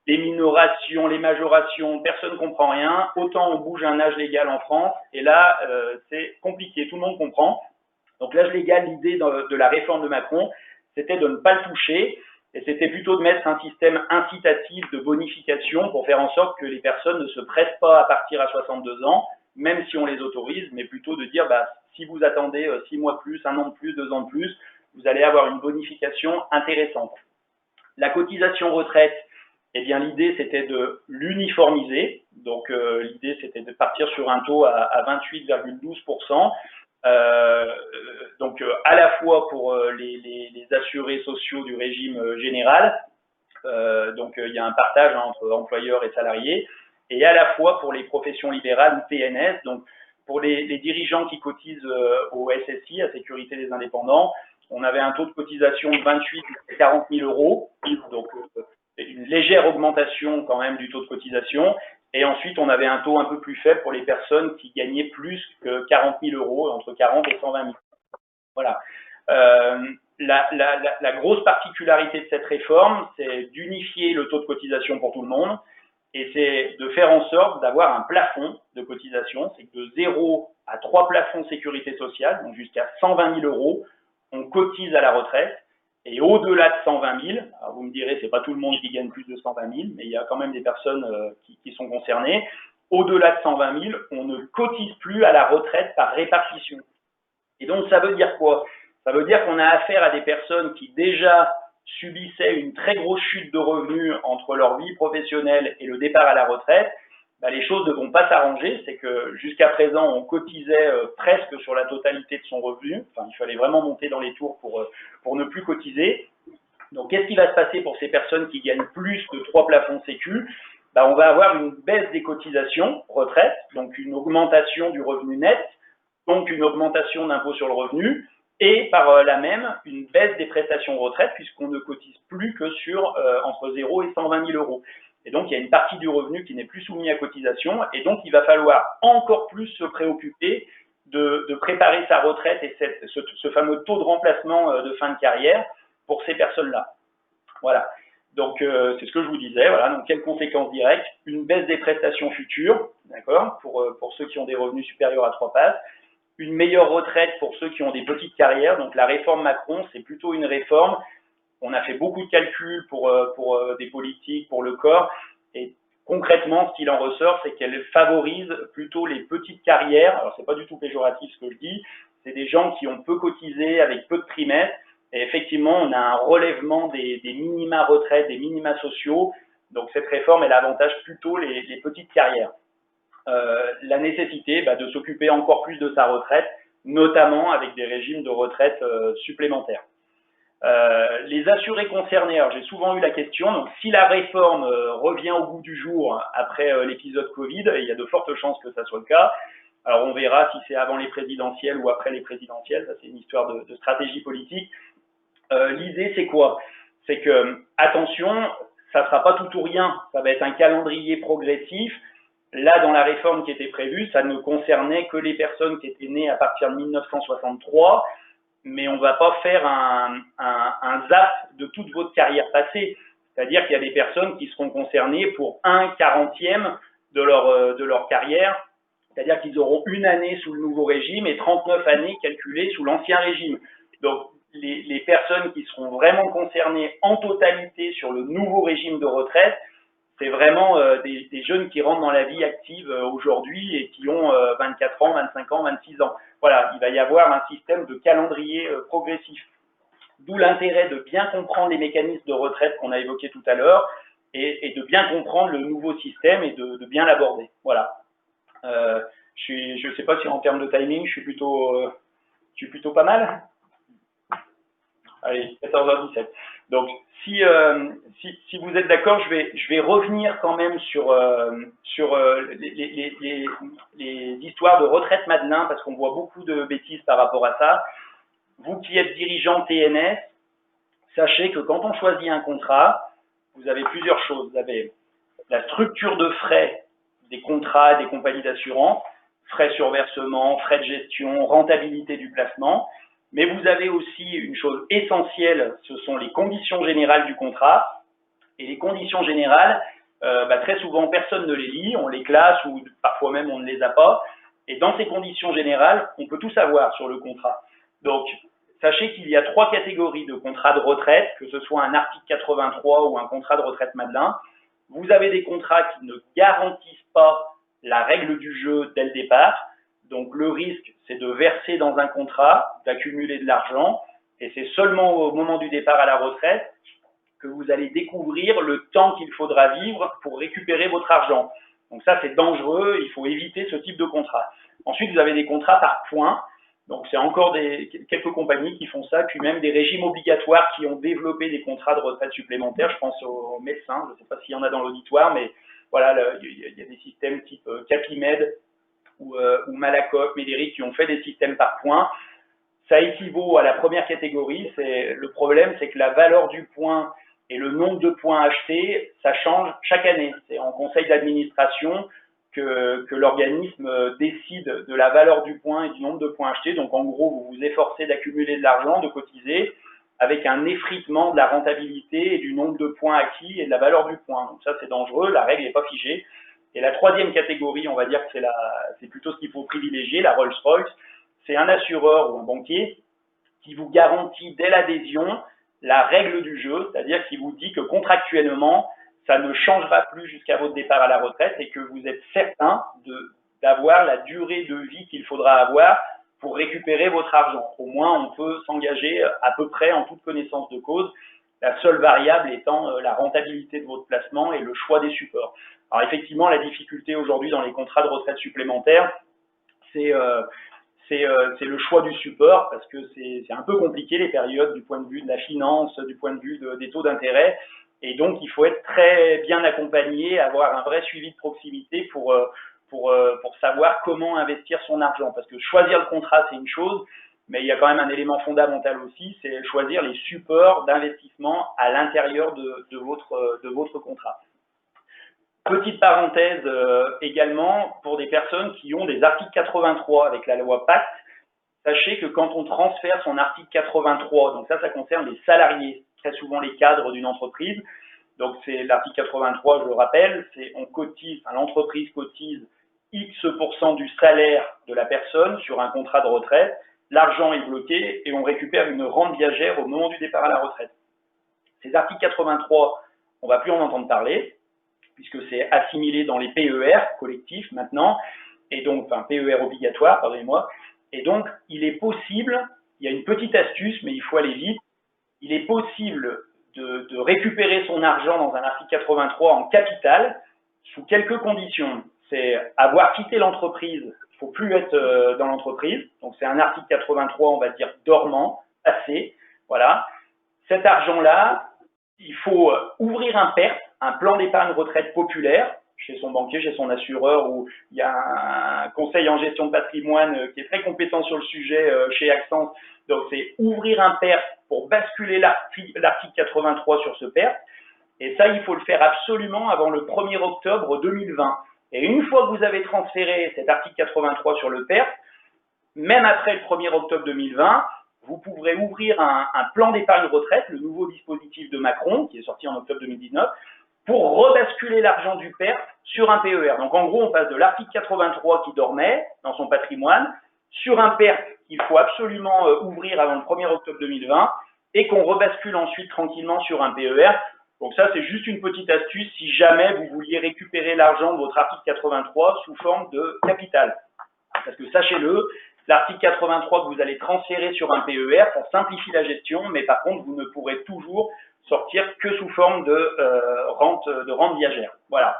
les minorations, les majorations, personne ne comprend rien. Autant on bouge un âge légal en France. Et là, c'est compliqué, tout le monde comprend. Donc l'âge légal, l'idée de la réforme de Macron, c'était de ne pas le toucher. Et c'était plutôt de mettre un système incitatif de bonification pour faire en sorte que les personnes ne se pressent pas à partir à 62 ans, même si on les autorise, mais plutôt de dire, si vous attendez 6 mois de plus, 1 an de plus, 2 ans de plus, vous allez avoir une bonification intéressante. La cotisation retraite, eh bien l'idée c'était de l'uniformiser. Donc l'idée c'était de partir sur un taux à 28,12%. Donc à la fois pour les assurés sociaux du régime général, donc il y a un partage entre employeurs et salariés, et à la fois pour les professions libérales ou PNS, donc pour les dirigeants qui cotisent au SSI, à Sécurité des Indépendants, on avait un taux de cotisation de 28 à 40 000 euros, donc une légère augmentation quand même du taux de cotisation. Et ensuite, on avait un taux un peu plus faible pour les personnes qui gagnaient plus que 40 000 euros, entre 40 et 120 000. Voilà. La grosse particularité de cette réforme, c'est d'unifier le taux de cotisation pour tout le monde. Et c'est de faire en sorte d'avoir un plafond de cotisation. C'est que de 0 à 3 plafonds de sécurité sociale, donc jusqu'à 120 000 euros, on cotise à la retraite. Et au-delà de 120 000, alors vous me direz, c'est pas tout le monde qui gagne plus de 120 000, mais il y a quand même des personnes qui sont concernées. Au-delà de 120 000, on ne cotise plus à la retraite par répartition. Et donc, ça veut dire quoi? Ça veut dire qu'on a affaire à des personnes qui déjà subissaient une très grosse chute de revenus entre leur vie professionnelle et le départ à la retraite. Les choses ne vont pas s'arranger. C'est que jusqu'à présent, on cotisait presque sur la totalité de son revenu. Enfin, il fallait vraiment monter dans les tours pour ne plus cotiser. Donc, qu'est-ce qui va se passer pour ces personnes qui gagnent plus de 3 plafonds sécu? On va avoir une baisse des cotisations retraite, donc une augmentation du revenu net, donc une augmentation d'impôt sur le revenu, et par la même, une baisse des prestations retraite, puisqu'on ne cotise plus que sur entre 0 et 120 000 euros. Et donc, il y a une partie du revenu qui n'est plus soumise à cotisation, et donc il va falloir encore plus se préoccuper de préparer sa retraite et ce fameux taux de remplacement de fin de carrière pour ces personnes-là. Voilà. Donc, c'est ce que je vous disais. Voilà. Donc, quelles conséquences directes? Une baisse des prestations futures, d'accord, pour ceux qui ont des revenus supérieurs à 3 passes. Une meilleure retraite pour ceux qui ont des petites carrières. Donc, la réforme Macron, c'est plutôt une réforme. On a fait beaucoup de calculs pour des politiques, pour le corps. Et concrètement, ce qu'il en ressort, c'est qu'elle favorise plutôt les petites carrières. Alors, c'est pas du tout péjoratif ce que je dis. C'est des gens qui ont peu cotisé avec peu de trimestres. Et effectivement, on a un relèvement des minima retraite, des minima sociaux. Donc, cette réforme, elle avantage plutôt les petites carrières. La nécessité de s'occuper encore plus de sa retraite. notamment avec des régimes de retraite supplémentaires. Les assurés concernés, alors j'ai souvent eu la question, donc si la réforme revient au goût du jour après l'épisode Covid, et il y a de fortes chances que ça soit le cas, alors on verra si c'est avant les présidentielles ou après les présidentielles, ça c'est une histoire de stratégie politique. L'idée c'est quoi? C'est que, attention, ça ne sera pas tout ou rien, ça va être un calendrier progressif. Là, dans la réforme qui était prévue, ça ne concernait que les personnes qui étaient nées à partir de 1963, mais on ne va pas faire un zap de toute votre carrière passée. C'est-à-dire qu'il y a des personnes qui seront concernées pour 1/40e de leur carrière, c'est-à-dire qu'ils auront une année sous le nouveau régime et 39 années calculées sous l'ancien régime. Donc, les personnes qui seront vraiment concernées en totalité sur le nouveau régime de retraite, c'est vraiment des jeunes qui rentrent dans la vie active aujourd'hui et qui ont 24 ans, 25 ans, 26 ans. Voilà, il va y avoir un système de calendrier progressif. D'où l'intérêt de bien comprendre les mécanismes de retraite qu'on a évoqués tout à l'heure et de bien comprendre le nouveau système et de bien l'aborder. Voilà. Je ne sais pas si en termes de timing, je suis plutôt pas mal. Allez, 14h17. Donc, si vous êtes d'accord, je vais revenir quand même sur les histoires de retraite Madelin, parce qu'on voit beaucoup de bêtises par rapport à ça. Vous qui êtes dirigeant TNS, sachez que quand on choisit un contrat, vous avez plusieurs choses. Vous avez la structure de frais des contrats des compagnies d'assurance, frais sur versement, frais de gestion, rentabilité du placement. Mais vous avez aussi une chose essentielle, ce sont les conditions générales du contrat. Et les conditions générales, très souvent, personne ne les lit, on les classe ou parfois même on ne les a pas. Et dans ces conditions générales, on peut tout savoir sur le contrat. Donc, sachez qu'il y a 3 catégories de contrats de retraite, que ce soit un article 83 ou un contrat de retraite Madelin. Vous avez des contrats qui ne garantissent pas la règle du jeu dès le départ. Donc, le risque, c'est de verser dans un contrat, d'accumuler de l'argent, et c'est seulement au moment du départ à la retraite que vous allez découvrir le temps qu'il faudra vivre pour récupérer votre argent. Donc ça, c'est dangereux, il faut éviter ce type de contrat. Ensuite, vous avez des contrats par points. Donc, c'est encore quelques compagnies qui font ça, puis même des régimes obligatoires qui ont développé des contrats de retraite supplémentaires. Je pense aux médecins, je ne sais pas s'il y en a dans l'auditoire, mais voilà, il y a des systèmes type Capimed, ou Malakoff, Médéric qui ont fait des systèmes par points. Ça équivaut à la première catégorie. Le problème, c'est que la valeur du point et le nombre de points achetés, ça change chaque année. C'est en conseil d'administration que l'organisme décide de la valeur du point et du nombre de points achetés. Donc en gros, vous vous efforcez d'accumuler de l'argent, de cotiser, avec un effritement de la rentabilité et du nombre de points acquis et de la valeur du point. Donc ça, c'est dangereux, la règle n'est pas figée. Et la troisième catégorie, on va dire que c'est plutôt ce qu'il faut privilégier, la Rolls-Royce. C'est un assureur ou un banquier qui vous garantit dès l'adhésion la règle du jeu, c'est-à-dire qui vous dit que contractuellement, ça ne changera plus jusqu'à votre départ à la retraite et que vous êtes certain d'avoir la durée de vie qu'il faudra avoir pour récupérer votre argent. Au moins, on peut s'engager à peu près en toute connaissance de cause, la seule variable étant la rentabilité de votre placement et le choix des supports. Alors effectivement, la difficulté aujourd'hui dans les contrats de retraite supplémentaires, c'est le choix du support parce que c'est un peu compliqué les périodes du point de vue de la finance, du point de vue des taux d'intérêt. Et donc, il faut être très bien accompagné, avoir un vrai suivi de proximité pour savoir comment investir son argent. Parce que choisir le contrat, c'est une chose, mais il y a quand même un élément fondamental aussi, c'est choisir les supports d'investissement à l'intérieur de votre contrat. Petite parenthèse également, pour des personnes qui ont des articles 83 avec la loi Pacte, sachez que quand on transfère son article 83, donc ça concerne les salariés, très souvent les cadres d'une entreprise, donc c'est l'article 83, je le rappelle, c'est l'entreprise cotise X% du salaire de la personne sur un contrat de retraite, l'argent est bloqué et on récupère une rente viagère au moment du départ à la retraite. Ces articles 83, on ne va plus en entendre parler, puisque c'est assimilé dans les PER collectifs maintenant, et donc, PER obligatoire, pardonnez-moi, et donc, il est possible, il y a une petite astuce, mais il faut aller vite, il est possible de récupérer son argent dans un article 83 en capital, sous quelques conditions. c'est avoir quitté l'entreprise, il ne faut plus être dans l'entreprise. Donc c'est un article 83, on va dire, dormant, passé. Voilà. Cet argent-là, il faut ouvrir un PERP, un plan d'épargne retraite populaire, chez son banquier, chez son assureur, où il y a un conseil en gestion de patrimoine qui est très compétent sur le sujet chez Accent. Donc c'est ouvrir un PERP pour basculer l'article 83 sur ce PERP. Et ça, il faut le faire absolument avant le 1er octobre 2020. Et une fois que vous avez transféré cet article 83 sur le PERP, même après le 1er octobre 2020, vous pourrez ouvrir un plan d'épargne retraite, le nouveau dispositif de Macron, qui est sorti en octobre 2019, pour rebasculer l'argent du PERP sur un PER. Donc en gros, on passe de l'article 83 qui dormait dans son patrimoine sur un PERP qu'il faut absolument ouvrir avant le 1er octobre 2020 et qu'on rebascule ensuite tranquillement sur un PER. Donc ça, c'est juste une petite astuce si jamais vous vouliez récupérer l'argent de votre article 83 sous forme de capital. Parce que sachez-le, l'article 83 que vous allez transférer sur un PER, ça simplifie la gestion, mais par contre, vous ne pourrez toujours sortir que sous forme de rente viagère. Voilà.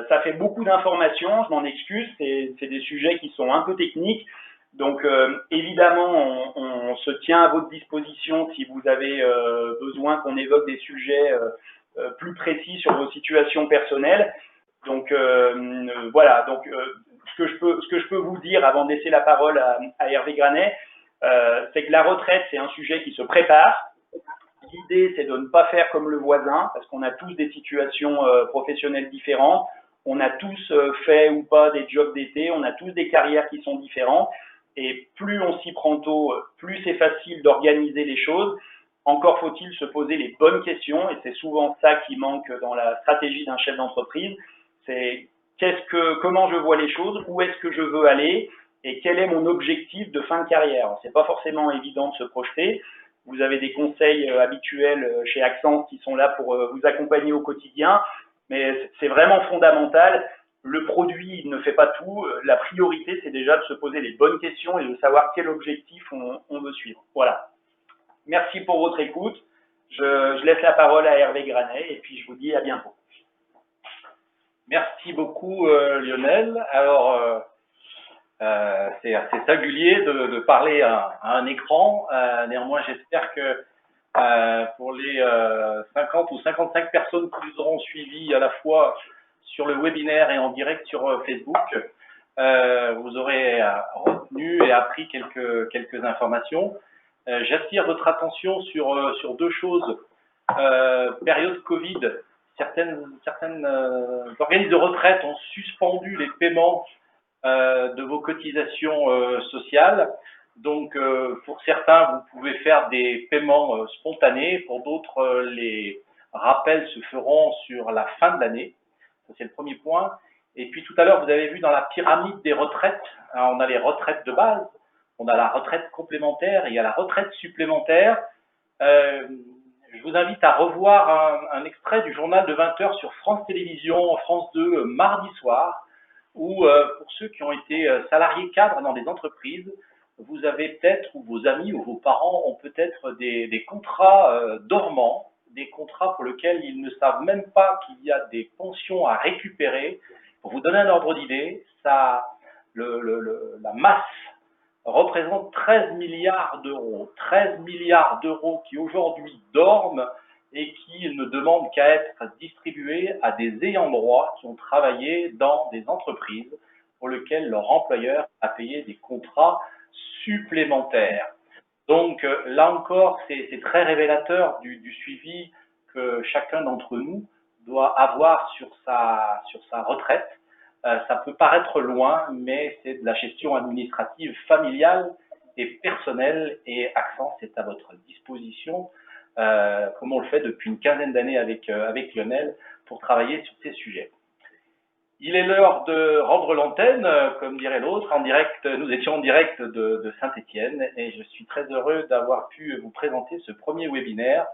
Ça fait beaucoup d'informations, je m'en excuse, c'est des sujets qui sont un peu techniques. Donc évidemment, on se tient à votre disposition si vous avez besoin qu'on évoque des sujets plus précis sur vos situations personnelles. Donc voilà. Donc ce que je peux vous dire avant de laisser la parole à Hervé Granet, c'est que la retraite, c'est un sujet qui se prépare. L'idée, c'est de ne pas faire comme le voisin, parce qu'on a tous des situations professionnelles différentes. On a tous fait ou pas des jobs d'été, on a tous des carrières qui sont différentes. Et plus on s'y prend tôt, plus c'est facile d'organiser les choses. Encore faut-il se poser les bonnes questions, et c'est souvent ça qui manque dans la stratégie d'un chef d'entreprise. C'est comment je vois les choses, où est-ce que je veux aller, et quel est mon objectif de fin de carrière. C'est pas forcément évident de se projeter. Vous avez des conseils habituels chez Accent qui sont là pour vous accompagner au quotidien, mais c'est vraiment fondamental. Le produit ne fait pas tout. La priorité, c'est déjà de se poser les bonnes questions et de savoir quel objectif on veut suivre. Voilà. Merci pour votre écoute. Je laisse la parole à Hervé Granet et puis je vous dis à bientôt. Merci beaucoup Lionel. Alors, c'est assez singulier de parler à un écran. Néanmoins, j'espère que pour les 50 ou 55 personnes qui nous auront suivis à la fois sur le webinaire et en direct sur Facebook, vous aurez retenu et appris quelques informations. J'attire votre attention sur deux choses. Période Covid, certaines organismes de retraite ont suspendu les paiements de vos cotisations sociales. Donc, pour certains, vous pouvez faire des paiements spontanés. Pour d'autres, les rappels se feront sur la fin de l'année. Ça, c'est le premier point. Et puis, tout à l'heure, vous avez vu dans la pyramide des retraites, hein, on a les retraites de base, on a la retraite complémentaire et il y a la retraite supplémentaire. Je vous invite à revoir un extrait du journal de 20h sur France Télévisions, France 2, mardi soir, où pour ceux qui ont été salariés cadres dans des entreprises, vous avez peut-être, ou vos amis ou vos parents ont peut-être des contrats dormants, des contrats pour lesquels ils ne savent même pas qu'il y a des pensions à récupérer. Pour vous donner un ordre d'idée, la masse représente 13 milliards d'euros. 13 milliards d'euros qui aujourd'hui dorment et qui ne demandent qu'à être distribués à des ayants droit qui ont travaillé dans des entreprises pour lesquelles leur employeur a payé des contrats supplémentaires. Donc là encore, c'est très révélateur du suivi que chacun d'entre nous doit avoir sur sa retraite. Ça peut paraître loin, mais c'est de la gestion administrative familiale et personnelle, et Accent, c'est à votre disposition, comme on le fait depuis une quinzaine d'années avec Lionel, pour travailler sur ces sujets. Il est l'heure de rendre l'antenne, comme dirait l'autre, en direct. Nous étions en direct de Saint-Étienne, et je suis très heureux d'avoir pu vous présenter ce premier webinaire,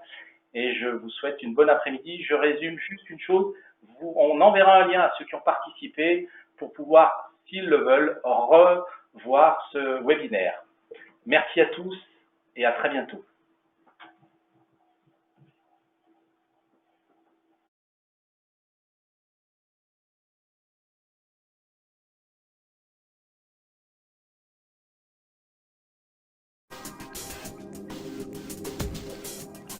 et je vous souhaite une bonne après-midi. Je résume juste une chose. On enverra un lien à ceux qui ont participé pour pouvoir, s'ils le veulent, revoir ce webinaire. Merci à tous et à très bientôt.